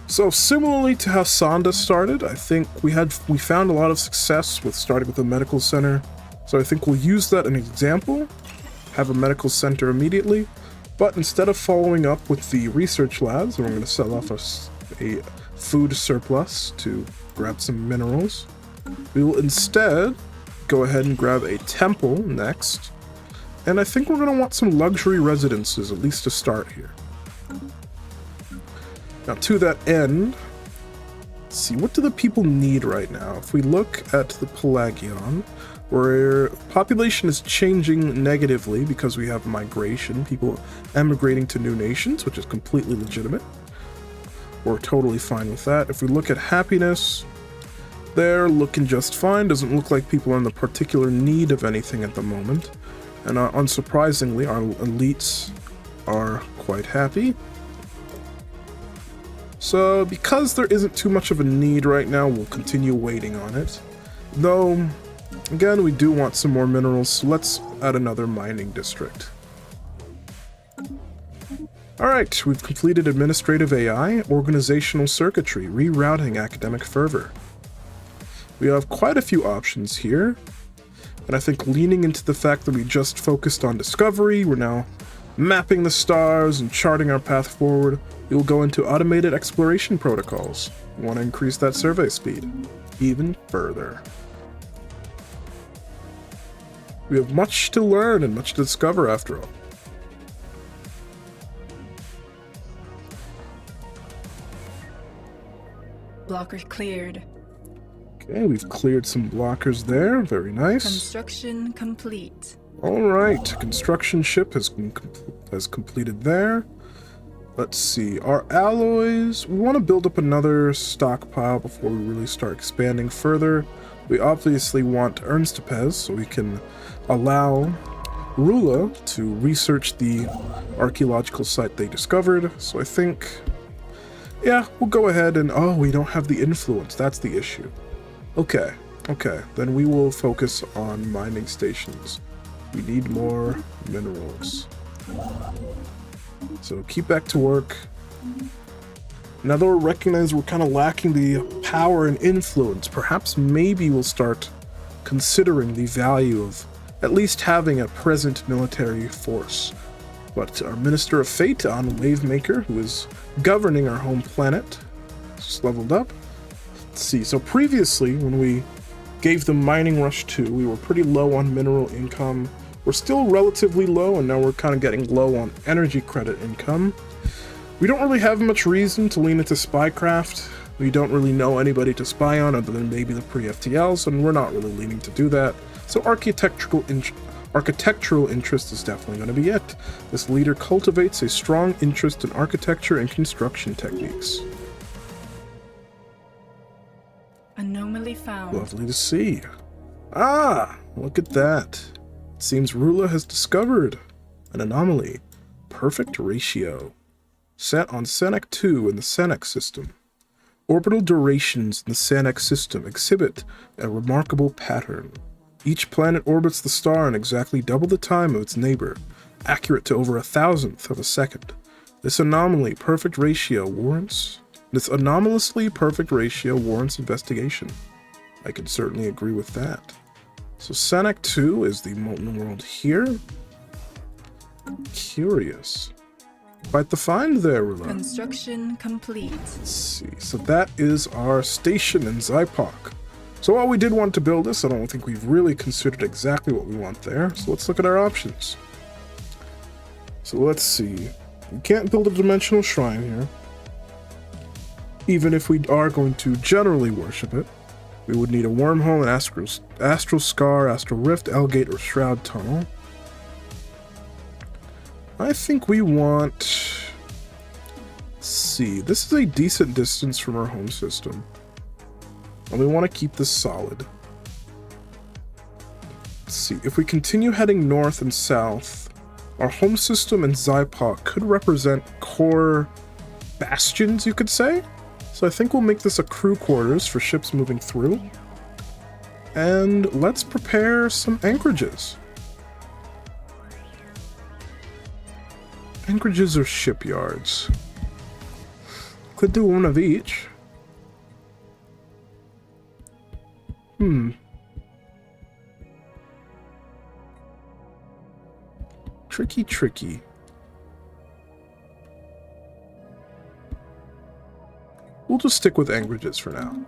So similarly to how Sonda started, I think we found a lot of success with starting with a medical center. So I think we'll use that as an example, have a medical center immediately. But instead of following up with the research labs, we're going to sell off a food surplus to grab some minerals. We will instead go ahead and grab a temple next. And I think we're going to want some luxury residences, at least to start here. Now to that end, let's see, what do the people need right now? If we look at the Pelagion, where population is changing negatively because we have migration, people emigrating to new nations, which is completely legitimate. We're totally fine with that. If we look at happiness, they're looking just fine. Doesn't look like people are in the particular need of anything at the moment. And unsurprisingly, our elites are quite happy. So because there isn't too much of a need right now, we'll continue waiting on it. Though, again, we do want some more minerals, so let's add another mining district. Alright, we've completed administrative AI, organizational circuitry, rerouting academic fervor. We have quite a few options here, and I think leaning into the fact that we just focused on discovery, we're now mapping the stars and charting our path forward, we will go into automated exploration protocols. We want to increase that survey speed even further. We have much to learn and much to discover after all. Blockers cleared. Okay, we've cleared some blockers there. Very nice. Construction complete. All right, construction ship has completed there. Let's see, our alloys. We want to build up another stockpile before we really start expanding further. We obviously want Ernstapez so we can allow Rula to research the archaeological site they discovered. So I think, yeah, we'll go ahead and, oh, we don't have the influence. That's the issue. Okay, then we will focus on mining stations. We need more minerals. So keep back to work. Now that we recognize we're kind of lacking the power and influence, perhaps maybe we'll start considering the value of at least having a present military force. But our Minister of Fate on Wavemaker, who is governing our home planet, just leveled up. Let's see, so previously when we gave them Mining Rush 2, we were pretty low on mineral income. We're still relatively low, and now we're kind of getting low on energy credit income. We don't really have much reason to lean into spycraft. We don't really know anybody to spy on other than maybe the pre-FTLs, and we're not really leaning to do that. So architectural interest is definitely going to be it. This leader cultivates a strong interest in architecture and construction techniques. Anomaly found. Lovely to see. Ah, look at that. It seems Rula has discovered an anomaly. Perfect ratio. Set on Senek 2 in the Senek system. Orbital durations in the Senek system exhibit a remarkable pattern. Each planet orbits the star in exactly double the time of its neighbor, accurate to over 1,000th of a second. This anomalously perfect ratio warrants investigation. I can certainly agree with that. So Senek 2 is the molten world here. Curious. Quite the find there, Rula. Construction complete. Let's see. So that is our station in Zypok. So while we did want to build this, I don't think we've really considered exactly what we want there. So let's look at our options. So let's see. We can't build a dimensional shrine here. Even if we are going to generally worship it, we would need a wormhole, an astral scar, astral rift, L-gate, or shroud tunnel. I think we want... Let's see. This is a decent distance from our home system. And we want to keep this solid. Let's see. If we continue heading north and south, our home system and Zypok could represent core bastions, you could say. So I think we'll make this a crew quarters for ships moving through. And let's prepare some anchorages. Anchorages or shipyards? Could do one of each. Tricky. We'll just stick with anchorages for now.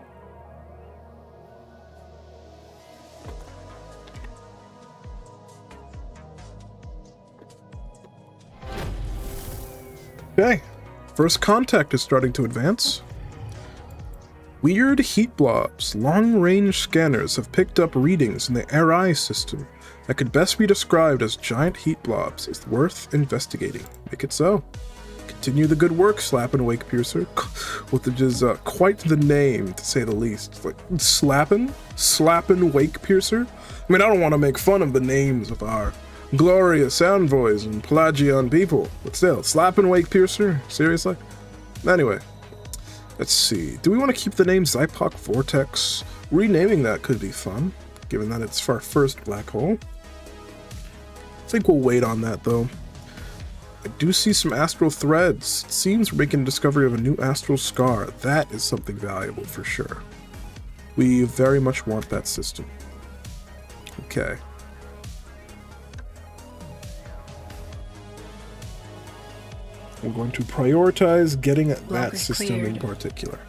Okay, first contact is starting to advance. Weird heat blobs. Long-range scanners have picked up readings in the RI system that could best be described as giant heat blobs. It's worth investigating. Make it so. Continue the good work, Slap and Wake Piercer. Which is quite the name, to say the least. It's like Slappin' Wake Piercer. I mean, I don't want to make fun of the names of our glorious envoys and Pelagion people, but still, Slappin' Wake Piercer? Seriously? Anyway. Let's see. Do we want to keep the name Zypok Vortex? Renaming that could be fun, given that it's our first black hole. I think we'll wait on that, though. I do see some astral threads. It seems we're making a discovery of a new astral scar. That is something valuable for sure. We very much want that system. Okay. We're going to prioritize getting at that system in particular.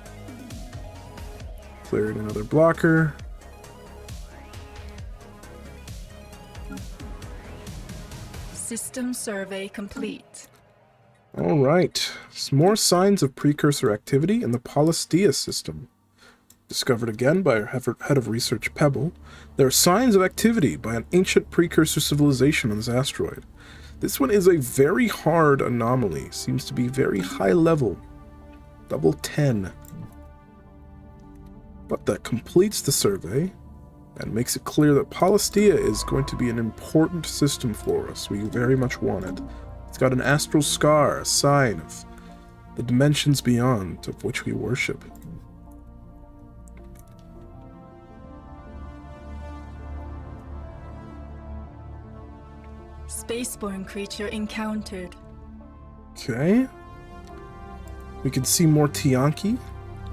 Clearing another blocker. System survey complete. All right. Some more signs of precursor activity in the Palastia system. Discovered again by our head of research, Pebble, there are signs of activity by an ancient precursor civilization on this asteroid. This one is a very hard anomaly. Seems to be very high level. Double 10. But that completes the survey and makes it clear that Palastia is going to be an important system for us. We very much want it. It's got an astral scar, a sign of the dimensions beyond of which we worship. Spaceborne creature encountered. Okay. We can see more Tianki,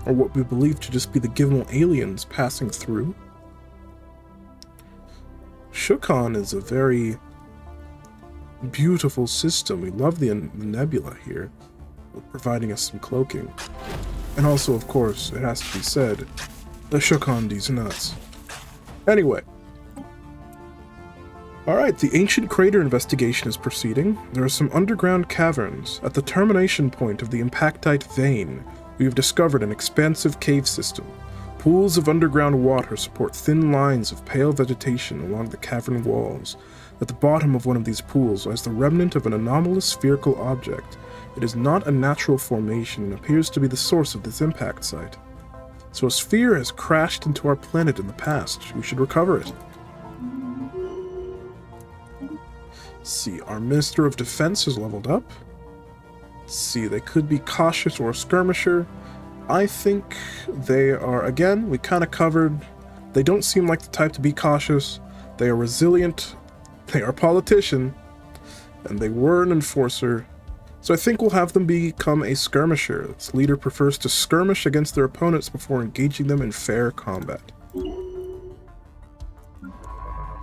or what we believe to just be the Gimel aliens passing through. Shukon is a very beautiful system. We love the nebula here, providing us some cloaking. And also, of course, it has to be said, the Shukon these nuts. Anyway. Alright, the ancient crater investigation is proceeding. There are some underground caverns. At the termination point of the impactite vein, we have discovered an expansive cave system. Pools of underground water support thin lines of pale vegetation along the cavern walls. At the bottom of one of these pools lies the remnant of an anomalous spherical object. It is not a natural formation and appears to be the source of this impact site. So a sphere has crashed into our planet in the past. We should recover it. Let's see, our Minister of Defense is leveled up. Let's see, they could be cautious or a skirmisher. I think they are, again, we kind of covered. They don't seem like the type to be cautious. They are resilient. They are a politician. And they were an enforcer. So I think we'll have them become a skirmisher. Its leader prefers to skirmish against their opponents before engaging them in fair combat.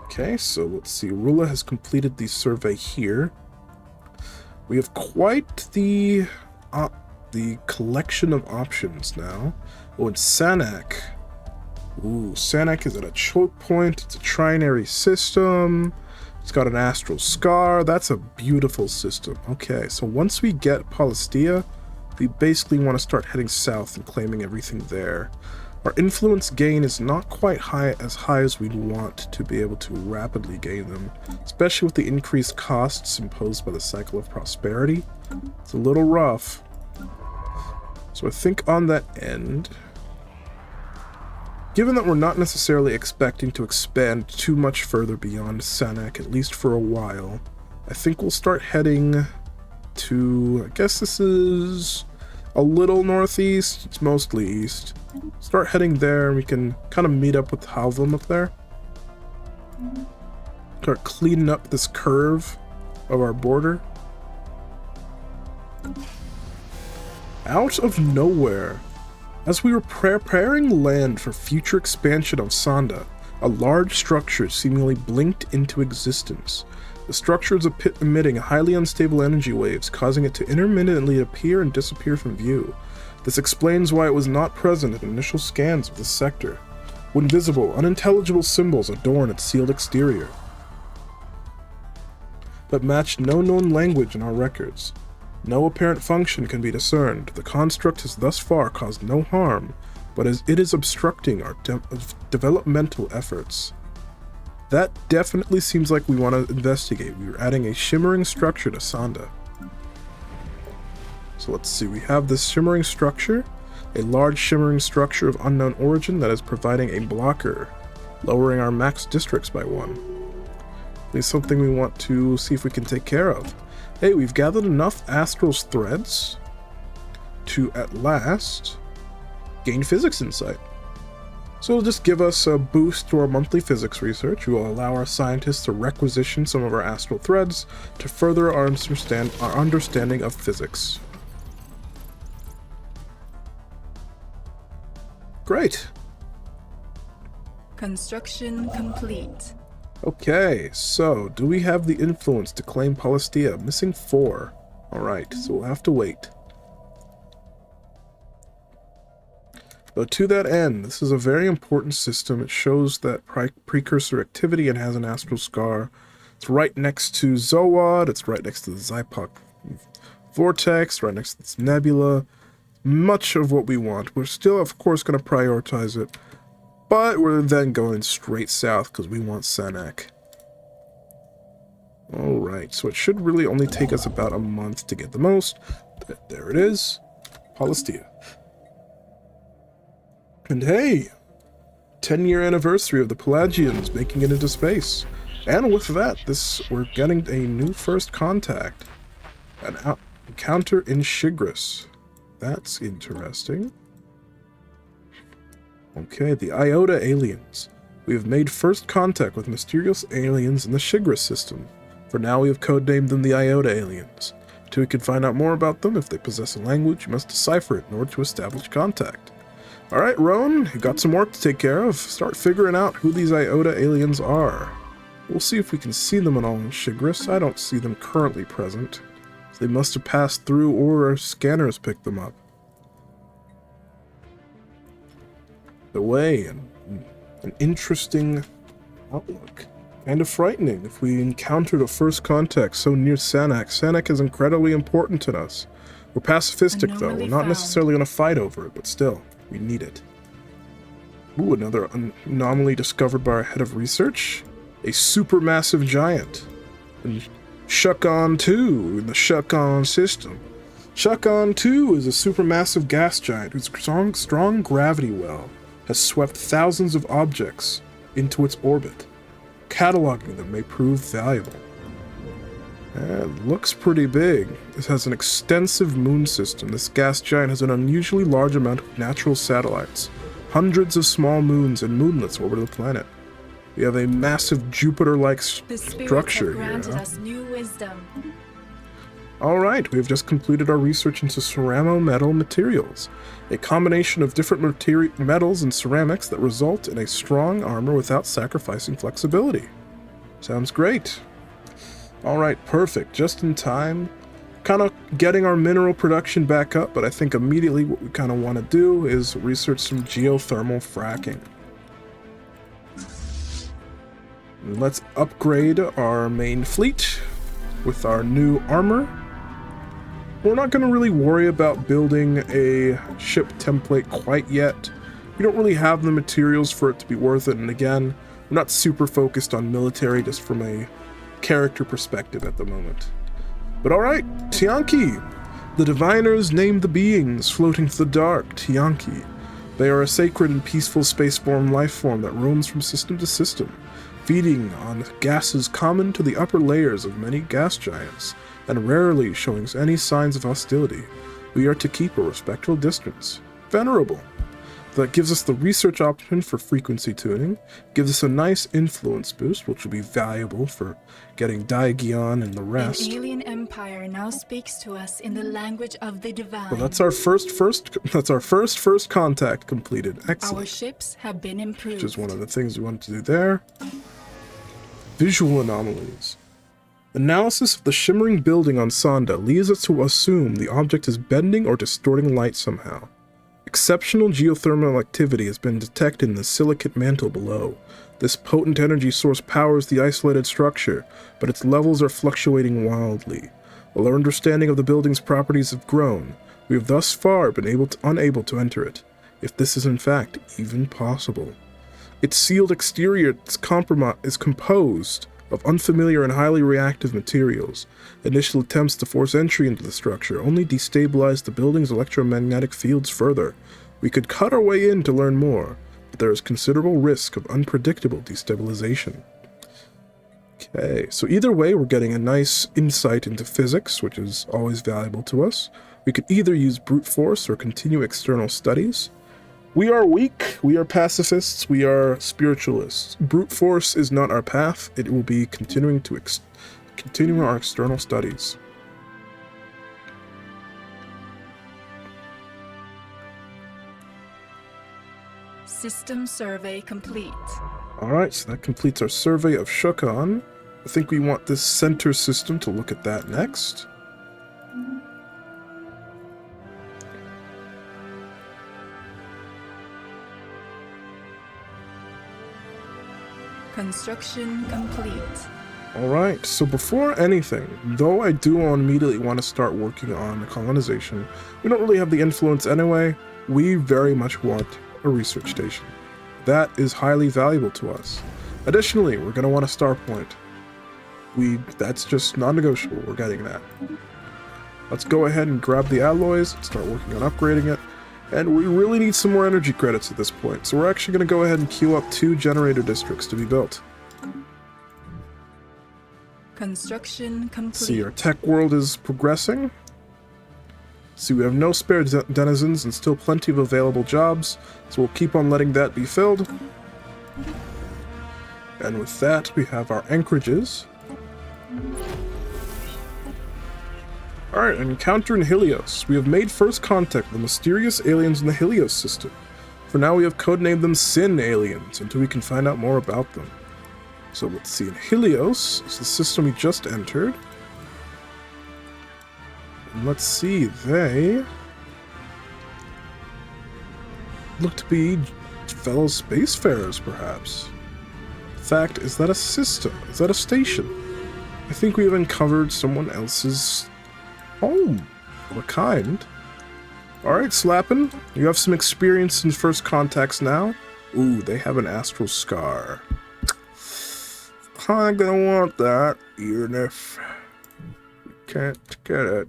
Okay, so let's see. Rula has completed the survey here. We have quite the collection of options now. Oh, and Sanak. Ooh, Sanak is at a choke point. It's a trinary system. It's got an astral scar. That's a beautiful system. Okay, so once we get Palastia, we basically want to start heading south and claiming everything there. Our influence gain is not quite as high as we'd want to be able to rapidly gain them, especially with the increased costs imposed by the cycle of prosperity. It's a little rough. So I think on that end, given that we're not necessarily expecting to expand too much further beyond Sanak, at least for a while, I think we'll start heading to, I guess this is a little northeast, it's mostly east. Start heading there and we can kind of meet up with Halvam up there. Start cleaning up this curve of our border. Out of nowhere, as we were preparing land for future expansion of Sonda, a large structure seemingly blinked into existence. The structure is a pit emitting highly unstable energy waves, causing it to intermittently appear and disappear from view. This explains why it was not present in initial scans of the sector. When visible, unintelligible symbols adorn its sealed exterior, but match no known language in our records. No apparent function can be discerned. The construct has thus far caused no harm, but as it is obstructing our developmental efforts. That definitely seems like we want to investigate. We are adding a shimmering structure to Sonda. So let's see, we have this shimmering structure, a large shimmering structure of unknown origin that is providing a blocker, lowering our max districts by 1. It's something we want to see if we can take care of. Hey, we've gathered enough astral threads to, at last, gain physics insight. So it'll just give us a boost to our monthly physics research. We will allow our scientists to requisition some of our astral threads to further our understanding of physics. Great. Construction complete. Okay, so do we have the influence to claim Palastia? Missing 4. Alright, so we'll have to wait. But to that end, this is a very important system. It shows that precursor activity and has an astral scar. It's right next to Zowad, it's right next to the Zypok vortex, right next to this nebula. Much of what we want. We're still, of course, going to prioritize it, but we're then going straight south because we want Sanak. Alright, so it should really only take us about a month to get the most. There it is. Palastia. And hey, 10-year anniversary of the Pelagions making it into space. And with that, we're getting a new first contact. An encounter in Shigris. That's interesting. Okay, the Iota aliens. We have made first contact with mysterious aliens in the Shigris system. For now, we have codenamed them the Iota aliens. Until we can find out more about them, if they possess a language, you must decipher it in order to establish contact. Alright, Roan, you got some work to take care of. Start figuring out who these Iota aliens are. We'll see if we can see them at all in Shigris. I don't see them currently present. They must have passed through or our scanners picked them up. The way, an interesting outlook. Kind of frightening if we encountered a first contact so near Sanak. Sanak is incredibly important to us. We're pacifistic, though. We're not necessarily going to fight over it, but still, we need it. Ooh, another anomaly discovered by our head of research. A supermassive giant. And Shukon 2 in the Shukon system. Shukon 2 is a supermassive gas giant whose strong gravity well has swept thousands of objects into its orbit. Cataloging them may prove valuable. It looks pretty big. This has an extensive moon system. This gas giant has an unusually large amount of natural satellites. Hundreds of small moons and moonlets orbit the planet. We have a massive Jupiter-like structure here. Us new wisdom. Alright, we have just completed our research into ceramo-metal materials, a combination of different metals and ceramics that result in a strong armor without sacrificing flexibility. Sounds great. Alright, perfect. Just in time. Kind of getting our mineral production back up, but I think immediately what we kind of want to do is research some geothermal fracking. And let's upgrade our main fleet with our new armor. We're not going to really worry about building a ship template quite yet. We don't really have the materials for it to be worth it, and again, we're not super focused on military just from a character perspective at the moment. But alright, Tianki! The diviners named the beings floating through the dark, Tianki. They are a sacred and peaceful spaceborne life form that roams from system to system, feeding on gases common to the upper layers of many gas giants, and rarely showing any signs of hostility. We are to keep a respectful distance. Venerable. That gives us the research option for frequency tuning, gives us a nice influence boost, which will be valuable for getting Daegion and the rest. An alien empire now speaks to us in the language of the divine. Well, that's our first contact completed. Excellent. Our ships have been improved. Which is one of the things we wanted to do there. Visual anomalies. Analysis of the shimmering building on Sonda leads us to assume the object is bending or distorting light somehow. Exceptional geothermal activity has been detected in the silicate mantle below. This potent energy source powers the isolated structure, but its levels are fluctuating wildly. While our understanding of the building's properties have grown, we have thus far been unable to enter it, if this is in fact even possible. Its sealed exterior is composed of unfamiliar and highly reactive materials. Initial attempts to force entry into the structure only destabilized the building's electromagnetic fields further. We could cut our way in to learn more, but there is considerable risk of unpredictable destabilization. Okay, so either way, we're getting a nice insight into physics, which is always valuable to us. We could either use brute force or continue external studies. We are weak, we are pacifists, we are spiritualists. Brute force is not our path. It will be continuing our external studies. System survey complete. Alright, so that completes our survey of Shukon. I think we want this center system to look at that next. Construction complete. Alright, so before anything, though I do immediately want to start working on colonization, we don't really have the influence anyway. We very much want a research station. That is highly valuable to us. Additionally, we're going to want a star point. That's just non-negotiable, we're getting that. Let's go ahead and grab the alloys and start working on upgrading it. And we really need some more energy credits at this point, so we're actually going to go ahead and queue up 2 generator districts to be built. Construction complete. See, our tech world is progressing. See, we have no spare denizens and still plenty of available jobs, so we'll keep on letting that be filled. And with that, we have our anchorages. Alright, an encounter in Helios. We have made first contact with the mysterious aliens in the Helios system. For now, we have codenamed them Sin aliens, until we can find out more about them. So let's see, in Helios is the system we just entered. And let's see, they look to be fellow spacefarers, perhaps. fact, is that a system? Is that a station? I think we have uncovered someone else's home of a kind. Alright, Slappin', you have some experience in first contacts now. Ooh, they have an astral scar. Kinda gonna want that, even if we can't get it.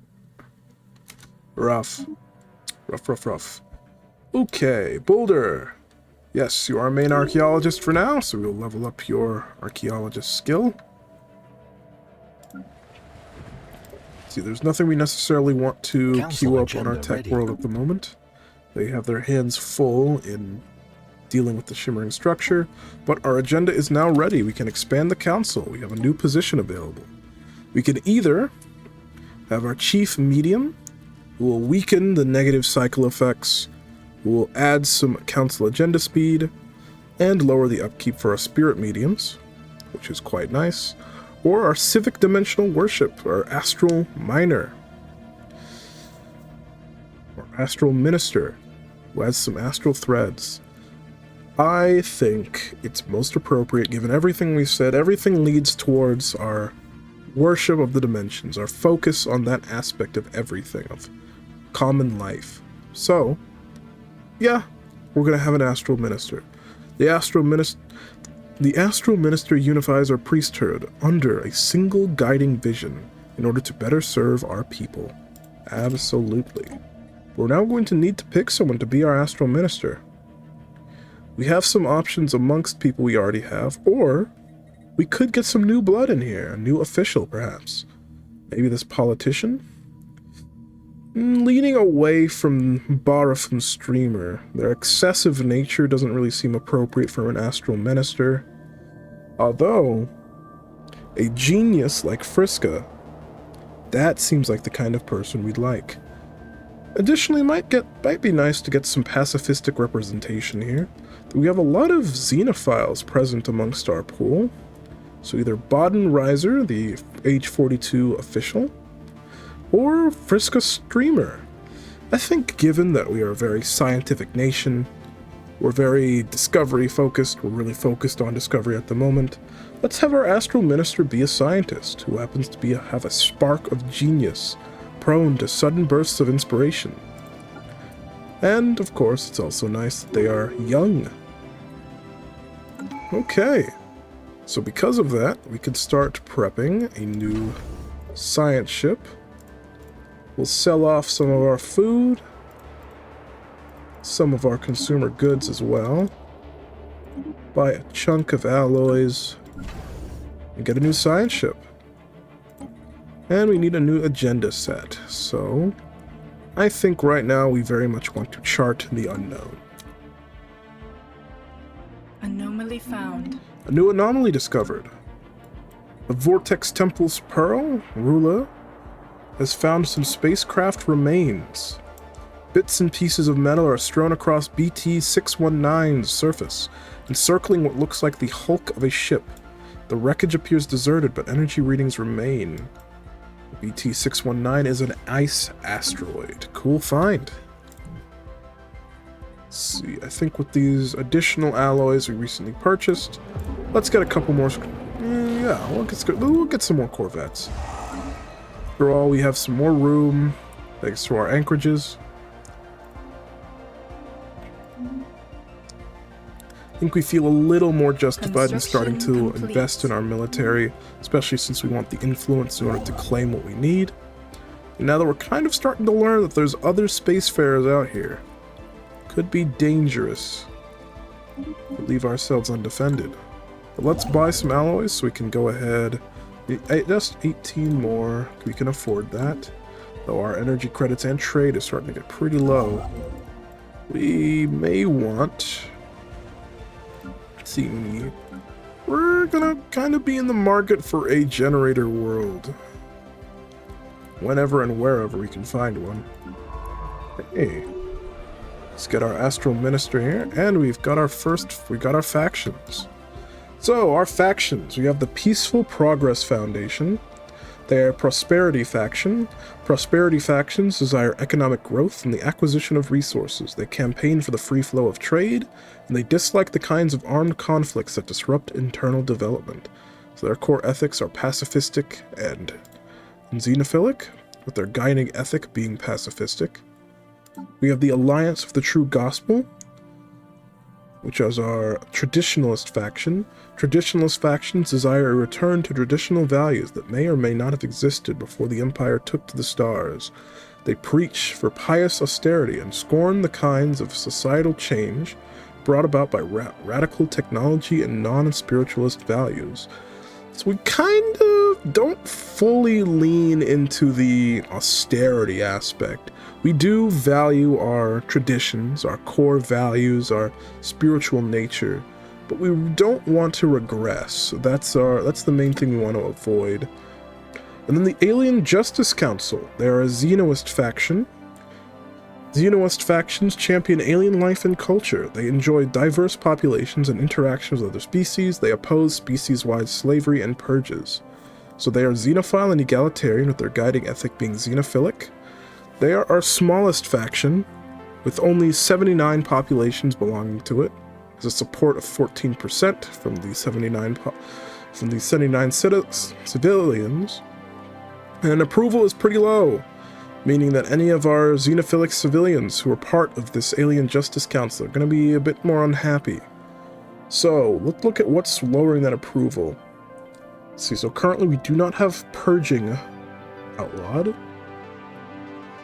Rough. Rough. Okay, Boulder. Yes, you are a main archaeologist for now, so we'll level up your archaeologist skill. See, there's nothing we necessarily want to queue up on our tech world at the moment. They have their hands full in dealing with the shimmering structure, but our agenda is now ready. We can expand the council. We have a new position available. We can either have our chief medium, who will weaken the negative cycle effects, who will add some council agenda speed, and lower the upkeep for our spirit mediums, which is quite nice. Or our civic dimensional worship, our astral minor, or astral minister, who has some astral threads. I think it's most appropriate, given everything we said, everything leads towards our worship of the dimensions, our focus on that aspect of everything, of common life. So, yeah, we're going to have an astral minister. The astral minister unifies our priesthood under a single guiding vision in order to better serve our people. Absolutely. We're now going to need to pick someone to be our astral minister. We have some options amongst people we already have, or we could get some new blood in here, a new official perhaps. Maybe this politician? Leaning away from Barafum Streamer. Their excessive nature doesn't really seem appropriate for an astral minister. Although, a genius like Friska, that seems like the kind of person we'd like. Additionally, might be nice to get some pacifistic representation here. We have a lot of xenophiles present amongst our pool. So either Baden Reiser, the age 42 official, or Friska Streamer. I think given that we are a very scientific nation, we're very discovery focused, we're really focused on discovery at the moment, let's have our astral minister be a scientist who happens to have a spark of genius, prone to sudden bursts of inspiration. And of course, it's also nice that they are young. Okay, so because of that, we can start prepping a new science ship. We'll sell off some of our food, some of our consumer goods as well, buy a chunk of alloys, and get a new science ship. And we need a new agenda set, so I think right now we very much want to chart the unknown. Anomaly found. A new anomaly discovered. The Vortex Temple's Pearl, Rula, has found some spacecraft remains. Bits and pieces of metal are strewn across BT-619's surface, encircling what looks like the hulk of a ship. The wreckage appears deserted, but energy readings remain. BT-619 is an ice asteroid. Cool find. Let's see, I think with these additional alloys we recently purchased, let's get a couple more. Yeah, we'll get some more Corvettes. After all, we have some more room thanks to our anchorages. I think we feel a little more justified in starting to invest in our military, especially since we want the influence in order to claim what we need. And now that we're kind of starting to learn that there's other spacefarers out here, could be dangerous to leave ourselves undefended. But let's buy some alloys so we can go ahead. Just 18 more. We can afford that. Though our energy credits and trade is starting to get pretty low. We may want... Let's see. We're gonna kind of be in the market for a generator world. Whenever and wherever we can find one. Hey. Let's get our astral minister here, and we got our factions. So, our factions, we have the Peaceful Progress Foundation, They are a prosperity faction. Prosperity factions desire economic growth and the acquisition of resources. They campaign for the free flow of trade, and they dislike the kinds of armed conflicts that disrupt internal development. So their core ethics are pacifistic and xenophilic, with their guiding ethic being pacifistic. We have the Alliance of the True Gospel, which is our traditionalist faction. Traditionalist factions desire a return to traditional values that may or may not have existed before the Empire took to the stars. They preach for pious austerity and scorn the kinds of societal change brought about by radical technology and non-spiritualist values. So we kind of don't fully lean into the austerity aspect. We do value our traditions, our core values, our spiritual nature, but we don't want to regress. That's the main thing we want to avoid. And then the Alien Justice Council. They are a Xenoist faction. Xenoist factions champion alien life and culture. They enjoy diverse populations and interactions with other species. They oppose species-wide slavery and purges. So they are xenophile and egalitarian, with their guiding ethic being xenophilic. They are our smallest faction, with only 79 populations belonging to it. Has a support of 14% from the 79 civilians, and approval is pretty low, meaning that any of our xenophilic civilians who are part of this Alien Justice Council are going to be a bit more unhappy. So, let's look at what's lowering that approval. Let's see, so currently we do not have purging outlawed.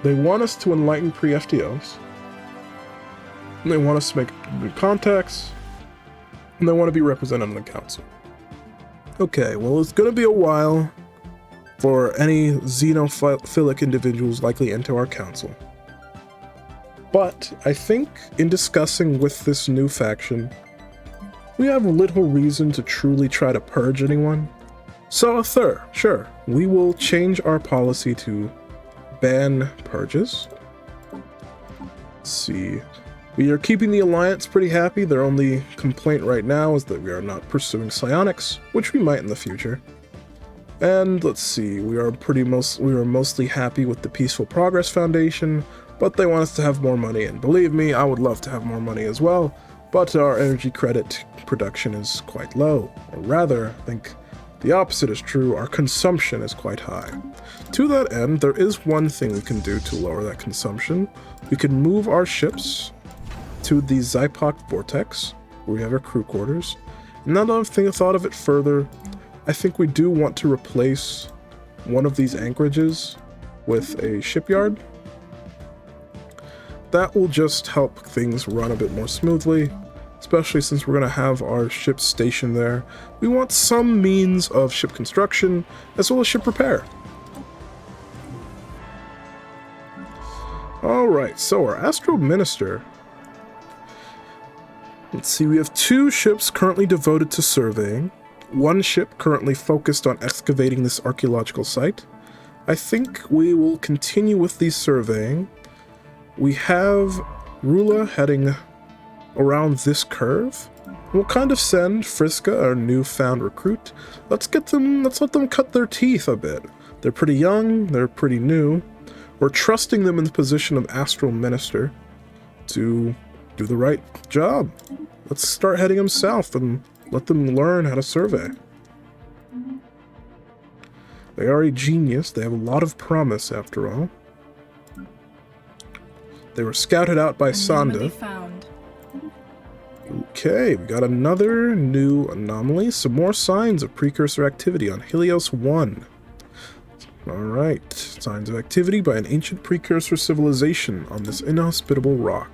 They want us to enlighten pre-FTOs. And they want us to make new contacts. And they want to be represented on the council. Okay, well, it's going to be a while for any xenophilic individuals likely enter our council. But I think in discussing with this new faction, we have little reason to truly try to purge anyone. So sure, we will change our policy to ban purges. Let's see. We are keeping the Alliance pretty happy. Their only complaint right now is that we are not pursuing psionics, which we might in the future. And let's see, we are mostly happy with the Peaceful Progress Foundation, but they want us to have more money, and believe me, I would love to have more money as well, but our energy credit production is quite low. Or rather, I think the opposite is true, our consumption is quite high. To that end, there is one thing we can do to lower that consumption. We can move our ships to the Zypok Vortex, where we have our crew quarters. And now that I've thought of it further, I think we do want to replace one of these anchorages with a shipyard. That will just help things run a bit more smoothly, especially since we're going to have our ships stationed there. We want some means of ship construction as well as ship repair. Alright, so our Astro Minister. Let's see, we have 2 ships currently devoted to surveying. 1 ship currently focused on excavating this archaeological site. I think we will continue with the surveying. We have Rula heading around this curve. We'll kind of send Friska, our newfound recruit. Let's let them cut their teeth a bit. They're pretty young, they're pretty new. We're trusting them in the position of Astral Minister to do the right job. Let's start heading them south and let them learn how to survey. They are a genius. They have a lot of promise, after all. They were scouted out by Sonda. Okay, we got another new anomaly. Some more signs of precursor activity on Helios 1. Alright, signs of activity by an ancient precursor civilization on this inhospitable rock.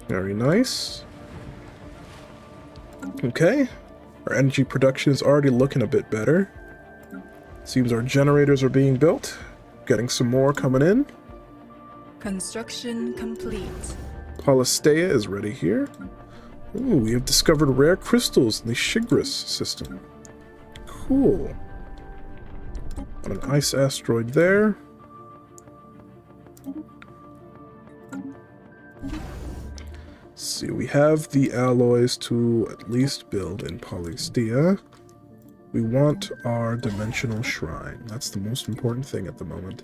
Very nice. Okay, our energy production is already looking a bit better. Seems our generators are being built. Getting some more coming in. Construction complete. Polistea is ready here. Ooh, we have discovered rare crystals in the Shigris system. Cool. Got an ice asteroid there. Let's see, we have the alloys to at least build in Polystia. We want our dimensional shrine. That's the most important thing at the moment.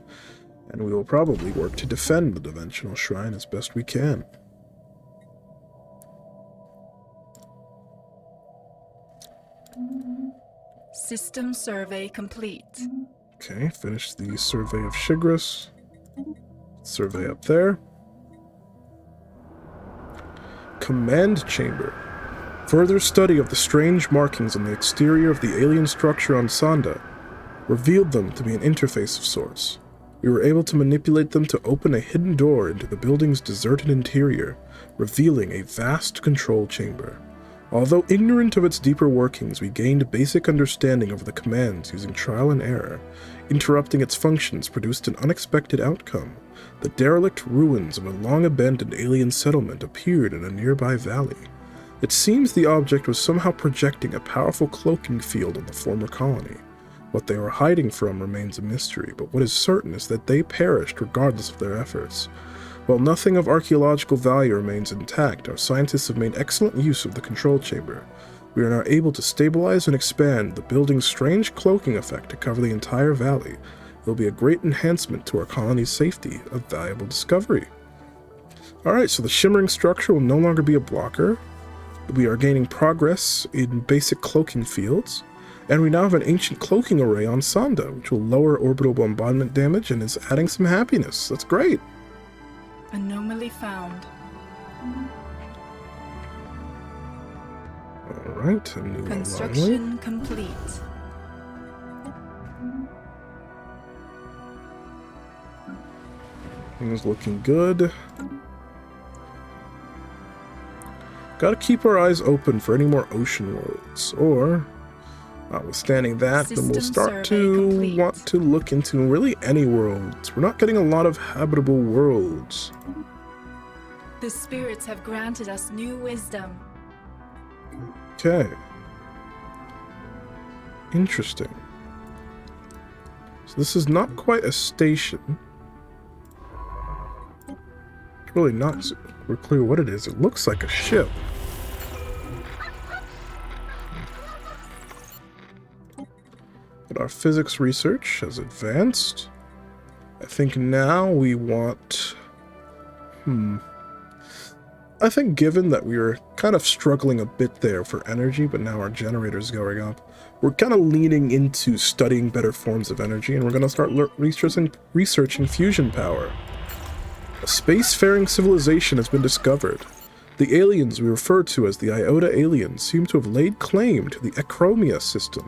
And we will probably work to defend the dimensional shrine as best we can. System survey complete. Okay, finish the survey of Shigris. Survey up there. Command chamber. Further study of the strange markings on the exterior of the alien structure on Sonda revealed them to be an interface of sorts. We were able to manipulate them to open a hidden door into the building's deserted interior, revealing a vast control chamber. Although ignorant of its deeper workings, we gained basic understanding of the commands using trial and error. Interrupting its functions produced an unexpected outcome. The derelict ruins of a long-abandoned alien settlement appeared in a nearby valley. It seems the object was somehow projecting a powerful cloaking field on the former colony. What they were hiding from remains a mystery, but what is certain is that they perished regardless of their efforts. While nothing of archaeological value remains intact, our scientists have made excellent use of the control chamber. We are now able to stabilize and expand the building's strange cloaking effect to cover the entire valley. It will be a great enhancement to our colony's safety, a valuable discovery. Alright, so the shimmering structure will no longer be a blocker. We are gaining progress in basic cloaking fields. And we now have an ancient cloaking array on Sonda, which will lower orbital bombardment damage and is adding some happiness. That's great. Anomaly found. Alright, a new Construction complete. Things looking good. Gotta keep our eyes open for any more ocean worlds, or notwithstanding that, then we'll start to want to look into really any worlds. We're not getting a lot of habitable worlds. The spirits have granted us new wisdom. Okay. Interesting. So this is not quite a station. It's really not super clear what it is. It looks like a ship. But our physics research has advanced. I think now we want... I think given that we were kind of struggling a bit there for energy, but now our generator's going up, we're kind of leaning into studying better forms of energy, and we're going to start researching fusion power. A spacefaring civilization has been discovered. The aliens we refer to as the Iota aliens seem to have laid claim to the Echromia system.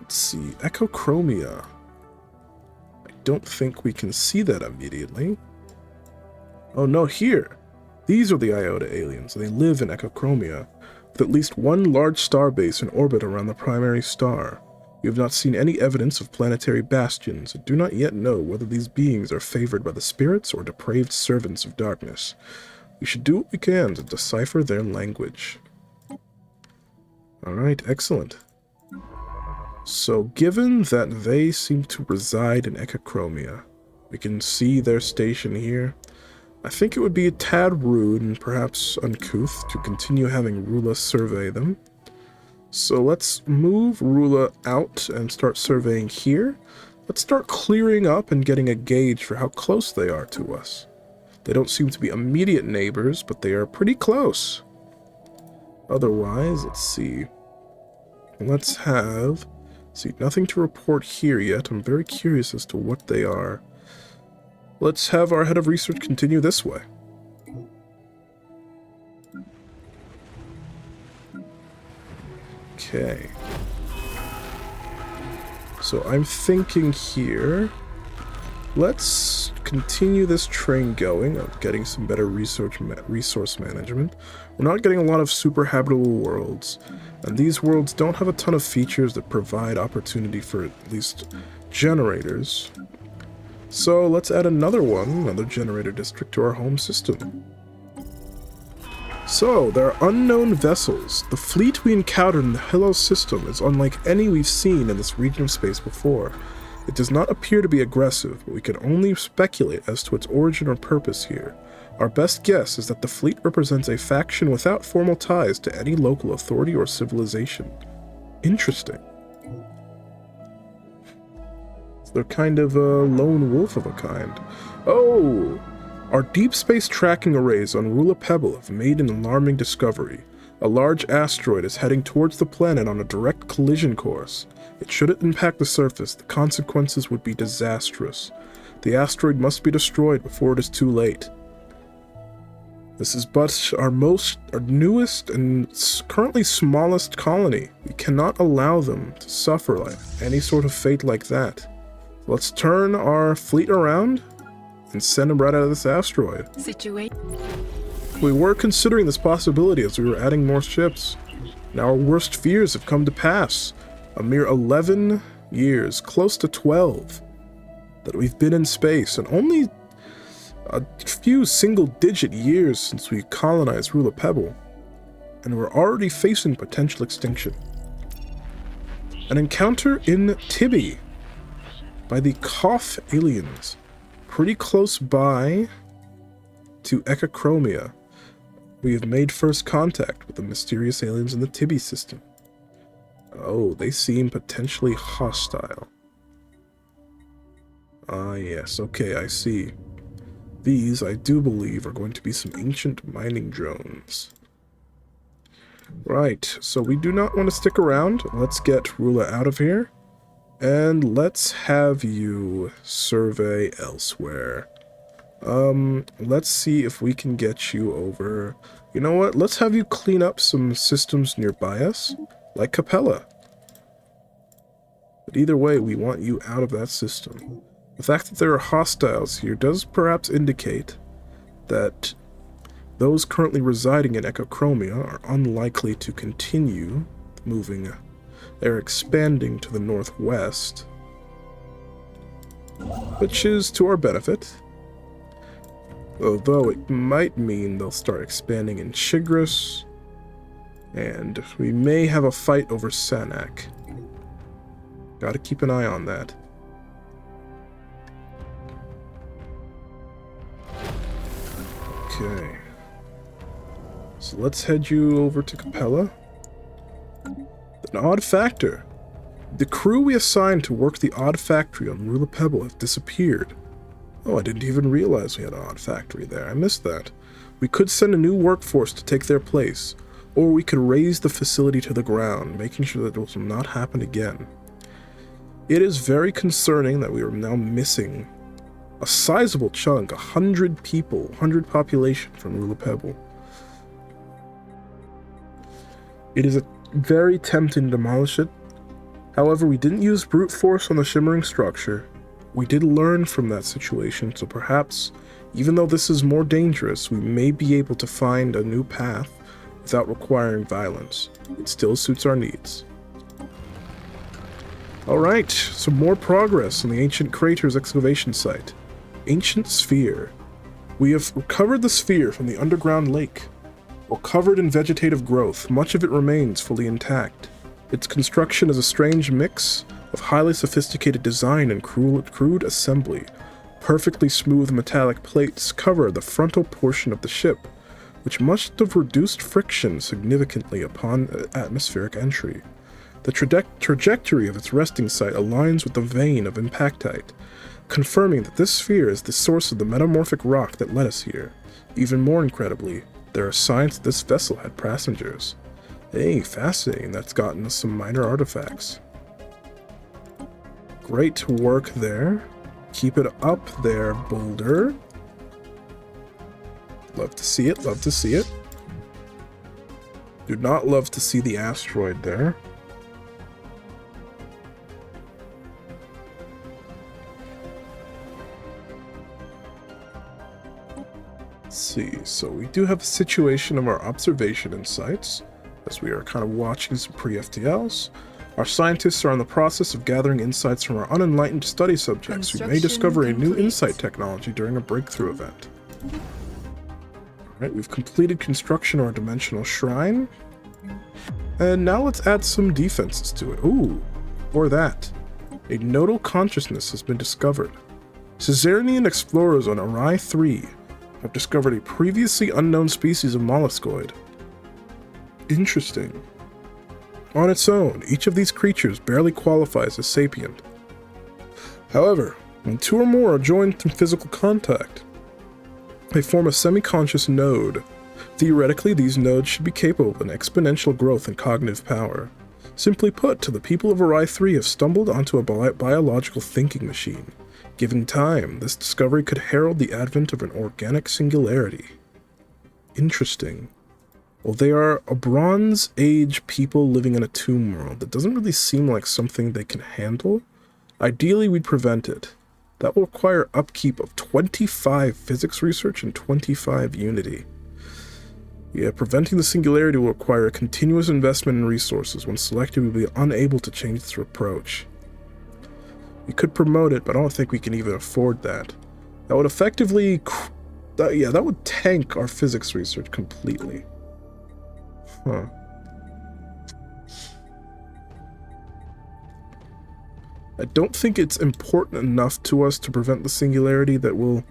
Let's see, Echochromia. I don't think we can see that immediately. Oh no, here. These are the Iota aliens, and they live in Echochromia, with at least one large starbase in orbit around the primary star. We have not seen any evidence of planetary bastions, and do not yet know whether these beings are favored by the spirits or depraved servants of darkness. We should do what we can to decipher their language. Alright, excellent. So, given that they seem to reside in Echochromia, we can see their station here. I think it would be a tad rude and perhaps uncouth to continue having Rula survey them. So let's move Rula out and start surveying here. Let's start clearing up and getting a gauge for how close they are to us. They don't seem to be immediate neighbors, but they are pretty close. Otherwise, let's see. Let's have... See, nothing to report here yet. I'm very curious as to what they are. Let's have our head of research continue this way. Okay. So I'm thinking here, let's continue this train going of getting some better resource management. We're not getting a lot of super habitable worlds, and these worlds don't have a ton of features that provide opportunity for at least generators. So let's add another generator district to our home system. So, there are unknown vessels. The fleet we encountered in the Hello system is unlike any we've seen in this region of space before. It does not appear to be aggressive, but we can only speculate as to its origin or purpose here. Our best guess is that the fleet represents a faction without formal ties to any local authority or civilization. Interesting. So they're kind of a lone wolf of a kind. Oh! Our deep space tracking arrays on Rula Pebble have made an alarming discovery. A large asteroid is heading towards the planet on a direct collision course. Should it impact the surface, the consequences would be disastrous. The asteroid must be destroyed before it is too late. This is but our newest and currently smallest colony. We cannot allow them to suffer like any sort of fate like that. Let's turn our fleet around and send them right out of this asteroid. We were considering this possibility as we were adding more ships. Now our worst fears have come to pass. A mere 11 years, close to 12, that we've been in space, and only a few single-digit years since we colonized Rula Pebble, and we're already facing potential extinction. An encounter in Tibby by the Koth aliens, pretty close by to Echachromia. We have made first contact with the mysterious aliens in the Tibby system. Oh, they seem potentially hostile. Ah, yes, okay, I see. These, I do believe, are going to be some ancient mining drones. Right, so we do not want to stick around. Let's get Rula out of here. And let's have you survey elsewhere. Let's see if we can get you over... You know what? Let's have you clean up some systems nearby us, like Capella. But either way, we want you out of that system. The fact that there are hostiles here does perhaps indicate that those currently residing in Echachromia are unlikely to continue moving. They're expanding to the northwest, which is to our benefit. Although it might mean they'll start expanding in Chigris, and we may have a fight over Sanak. Gotta keep an eye on that. Okay. So let's head you over to Capella. An odd factor. The crew we assigned to work the odd factory on Rula Pebble have disappeared. Oh, I didn't even realize we had an odd factory there. I missed that. We could send a new workforce to take their place, or we could raise the facility to the ground, making sure that this will not happen again. It is very concerning that we are now missing a sizable chunk, 100 people, 100 population from Rula Pebble. It is very tempting to demolish it. However, we didn't use brute force on the shimmering structure. We did learn from that situation, so perhaps, even though this is more dangerous, we may be able to find a new path without requiring violence. It still suits our needs. Alright, some more progress on the Ancient Crater's excavation site. Ancient Sphere. We have recovered the sphere from the underground lake. While covered in vegetative growth, much of it remains fully intact. Its construction is a strange mix of highly sophisticated design and crude assembly. Perfectly smooth metallic plates cover the frontal portion of the ship, which must have reduced friction significantly upon atmospheric entry. The trajectory of its resting site aligns with the vein of impactite, confirming that this sphere is the source of the metamorphic rock that led us here. Even more incredibly, there are signs that this vessel had passengers. Hey, fascinating. That's gotten us some minor artifacts. Great work there. Keep it up there, Boulder. Love to see it, love to see it. Do not love to see the asteroid there. Let's see, so we do have a situation of our observation insights, as we are kind of watching some pre-FTLs. Our scientists are in the process of gathering insights from our unenlightened study subjects who may discover a new insight technology during a breakthrough event. Alright, we've completed construction of our dimensional shrine. And now let's add some defenses to it. Ooh, or that. A nodal consciousness has been discovered. Caesarean explorers on Arai 3 I've discovered a previously unknown species of molluscoid. Interesting. On its own, each of these creatures barely qualifies as sapient. However, when two or more are joined through physical contact, they form a semi-conscious node. Theoretically, these nodes should be capable of an exponential growth in cognitive power. Simply put, the people of Arai 3 have stumbled onto a biological thinking machine. Given time, this discovery could herald the advent of an organic singularity. Interesting. Well, they are a Bronze Age people living in a tomb world. That doesn't really seem like something they can handle. Ideally, we'd prevent it. That will require upkeep of 25 physics research and 25 Unity. Yeah, preventing the singularity will require a continuous investment in resources. When selected, we'll be unable to change its approach. We could promote it, but I don't think we can even afford that. That would effectively... that would tank our physics research completely. Huh. I don't think it's important enough to us to prevent the singularity that we'll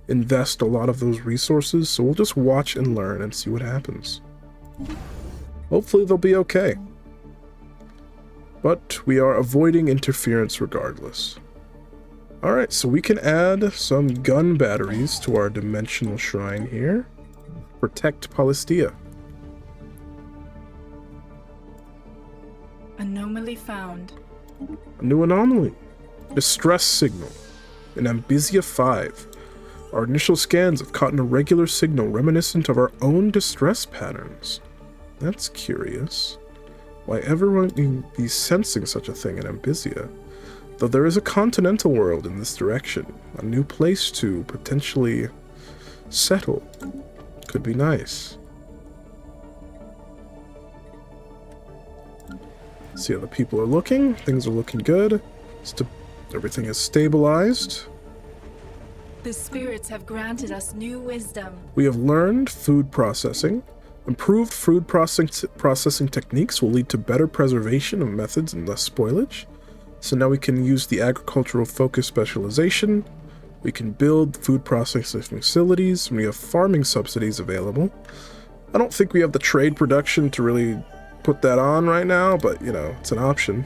invest a lot of those resources, so we'll just watch and learn and see what happens. Hopefully they'll be okay. But we are avoiding interference regardless. Alright, so we can add some gun batteries to our dimensional shrine here. Protect Palestia. Anomaly found. A new anomaly. Distress signal. In Ambizia 5. Our initial scans have caught an irregular signal reminiscent of our own distress patterns. That's curious. Why ever would you be sensing such a thing in Ambizia? Though there is a continental world in this direction, a new place to potentially settle. Could be nice. See how the people are looking. Things are looking good. Everything is stabilized. The spirits have granted us new wisdom. We have learned food processing. Improved food processing techniques will lead to better preservation of methods and less spoilage. So now we can use the agricultural focus specialization. We can build food processing facilities, and we have farming subsidies available. I don't think we have the trade production to really put that on right now, but you know, it's an option.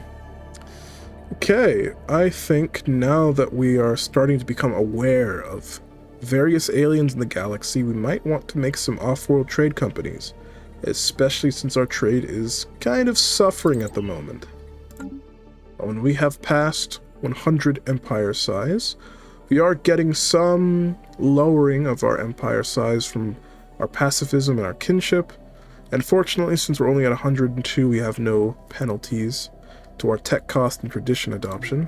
Okay, I think now that we are starting to become aware of various aliens in the galaxy, we might want to make some off-world trade companies, especially since our trade is kind of suffering at the moment. When we have passed 100 empire size, we are getting some lowering of our empire size from our pacifism and our kinship, and fortunately, since we're only at 102, we have no penalties to our tech cost and tradition adoption.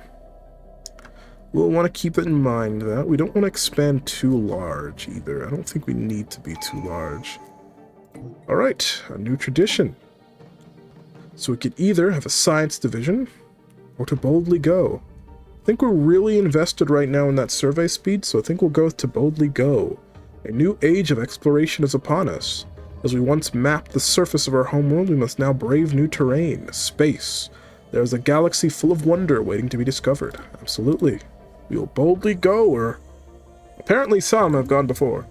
We'll want to keep it in mind that we don't want to expand too large either. I don't think we need to be too large. Alright, a new tradition. So we could either have a science division, or to boldly go. I think we're really invested right now in that survey speed, so I think we'll go to boldly go. A new age of exploration is upon us. As we once mapped the surface of our homeworld, we must now brave new terrain, space. There is a galaxy full of wonder waiting to be discovered. Absolutely. We will boldly go, or apparently some have gone before.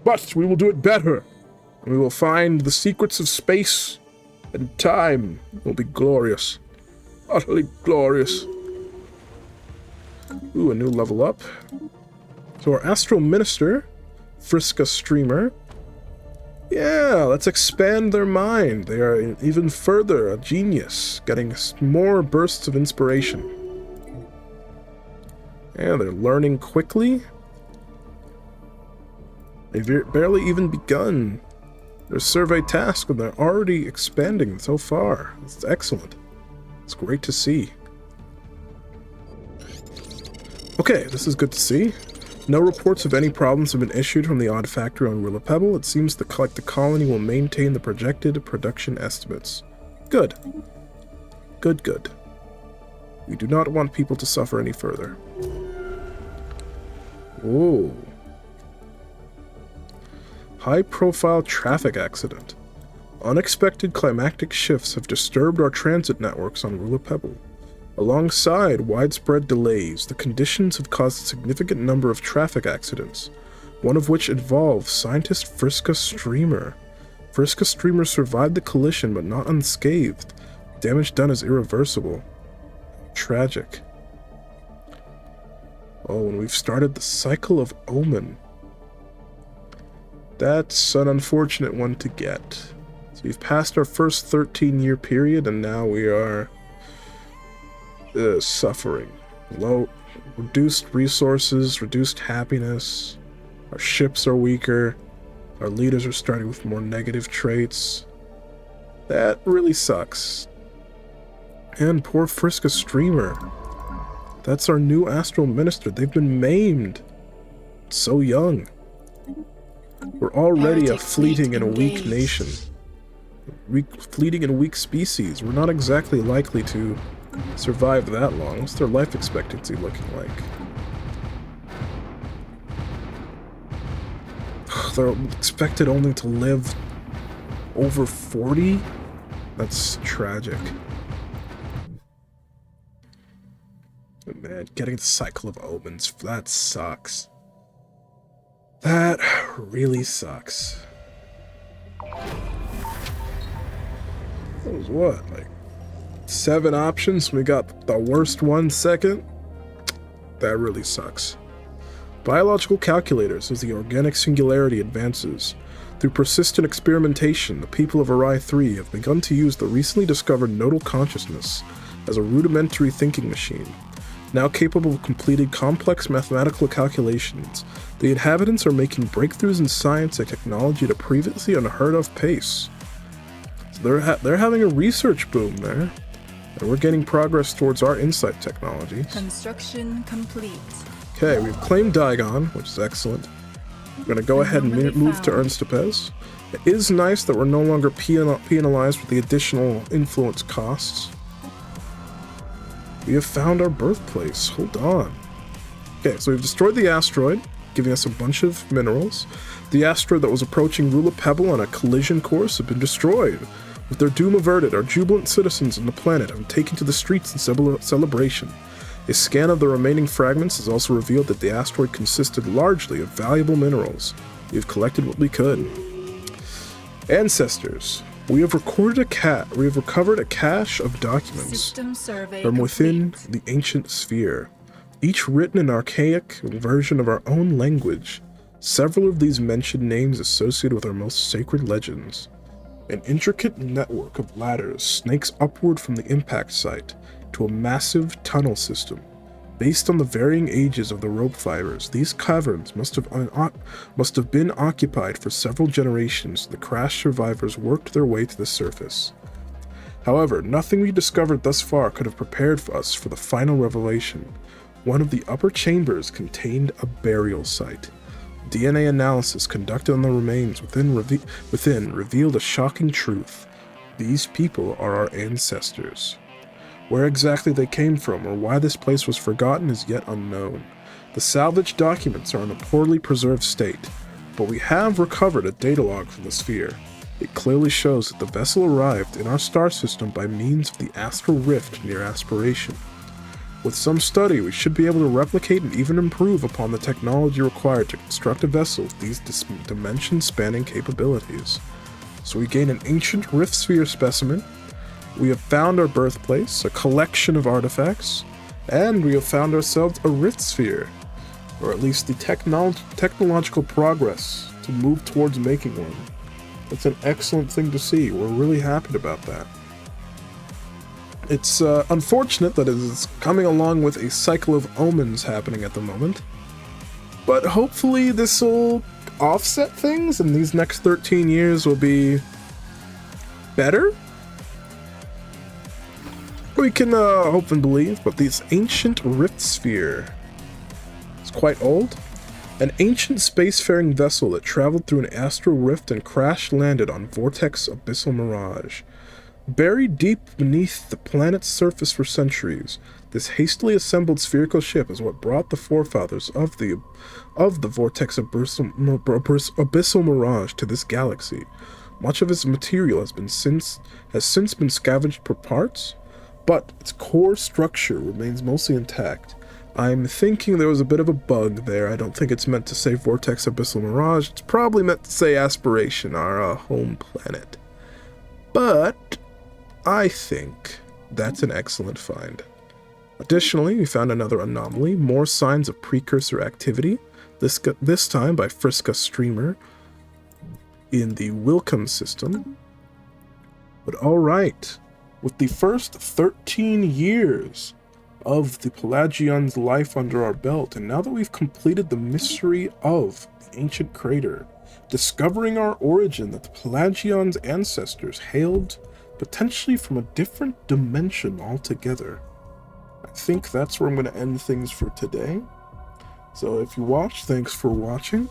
But we will do it better. And we will find the secrets of space and time. It will be glorious. Utterly glorious. Ooh, a new level up. So our Astral Minister, Friska Streamer. Yeah, let's expand their mind. They are even further a genius, getting more bursts of inspiration. Yeah, they're learning quickly. They've barely even begun their survey task, and they're already expanding so far. It's excellent. It's great to see. Okay, this is good to see. No reports of any problems have been issued from the Odd Factory on Rilla Pebble. It seems the colony will maintain the projected production estimates. Good. Good, good. We do not want people to suffer any further. Whoa. High-profile traffic accident. Unexpected climactic shifts have disturbed our transit networks on Rilla Pebble. Alongside widespread delays, the conditions have caused a significant number of traffic accidents, one of which involved scientist Friska Streamer. Friska Streamer survived the collision but not unscathed. Damage done is irreversible. Tragic. Oh, and we've started the cycle of Omen. That's an unfortunate one to get. So we've passed our first 13-year period, and now we are suffering. Low, reduced resources, reduced happiness. Our ships are weaker. Our leaders are starting with more negative traits. That really sucks. And poor Friska Streamer. That's our new astral minister. They've been maimed. So young. We're already a fleeting and a weak nation. Fleeting and weak species. We're not exactly likely to survive that long. What's their life expectancy looking like? They're expected only to live over 40? That's tragic. But man, getting the cycle of omens, that sucks. That really sucks. That was what, like 7 options? We got the worst one second? That really sucks. Biological calculators as the organic singularity advances. Through persistent experimentation, the people of Arai 3 have begun to use the recently discovered nodal consciousness as a rudimentary thinking machine. Now capable of completing complex mathematical calculations, the inhabitants are making breakthroughs in science and technology at a previously unheard of pace. So they're having a research boom there, and we're getting progress towards our insight technologies. Construction complete. Okay, we've claimed Digon, which is excellent. We're going to go ahead and move to Ernstapes. It is nice that we're no longer penalized with the additional influence costs. We have found our birthplace. Hold on. Okay, so we've destroyed the asteroid, giving us a bunch of minerals. The asteroid that was approaching Rula Pebble on a collision course had been destroyed. With their doom averted, our jubilant citizens on the planet have been taken to the streets in celebration. A scan of the remaining fragments has also revealed that the asteroid consisted largely of valuable minerals. We have collected what we could. Ancestors. We have recovered a cache of documents from within the ancient sphere, each written in archaic version of our own language. Several of these mention names associated with our most sacred legends. An intricate network of ladders snakes upward from the impact site to a massive tunnel system. Based on the varying ages of the rope fibers, these caverns must have been occupied for several generations. The crash survivors worked their way to the surface. However, nothing we discovered thus far could have prepared us for the final revelation. One of the upper chambers contained a burial site. DNA analysis conducted on the remains within revealed a shocking truth. These people are our ancestors. Where exactly they came from or why this place was forgotten is yet unknown. The salvaged documents are in a poorly preserved state, but we have recovered a data log from the sphere. It clearly shows that the vessel arrived in our star system by means of the astral rift near aspiration. With some study, we should be able to replicate and even improve upon the technology required to construct a vessel with these dimension-spanning capabilities. So we gain an ancient rift sphere specimen. We have found our birthplace, a collection of artifacts, and we have found ourselves a rift sphere, or at least the technological progress to move towards making one. That's an excellent thing to see. We're really happy about that. It's unfortunate that it is coming along with a cycle of omens happening at the moment, but hopefully this will offset things and these next 13 years will be better. We can hope and believe, but this ancient rift sphere is quite old. An ancient spacefaring vessel that traveled through an astral rift and crash-landed on Vortex Abyssal Mirage. Buried deep beneath the planet's surface for centuries, this hastily assembled spherical ship is what brought the forefathers of the Vortex Abyssal Mirage to this galaxy. Much of its material has since been scavenged for parts, but its core structure remains mostly intact. I'm thinking there was a bit of a bug there. I don't think it's meant to say Vortex Abyssal Mirage. It's probably meant to say Aspiration, our home planet. But I think that's an excellent find. Additionally, we found another anomaly, more signs of precursor activity, this time by Friska Streamer in the Wilcom system. But alright, with the first 13 years of the Pelagion's life under our belt, and now that we've completed the mystery of the ancient crater, discovering our origin that the Pelagion's ancestors hailed potentially from a different dimension altogether, I think that's where I'm going to end things for today. So if you watched, thanks for watching.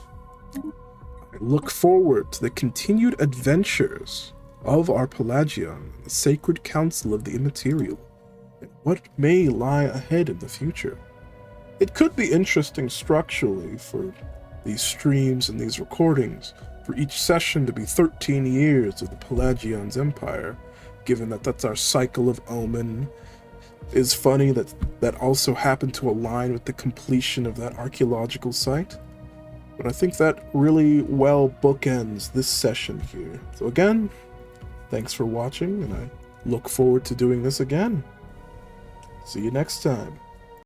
I look forward to the continued adventures of our Pelagion, the Sacred Council of the Immaterial, and what may lie ahead in the future. It could be interesting structurally for these streams and these recordings, for each session to be 13 years of the Pelagion's empire, given that that's our cycle of Omen. It's funny that that also happened to align with the completion of that archaeological site. But I think that really well bookends this session here. So again, thanks for watching, and I look forward to doing this again. See you next time.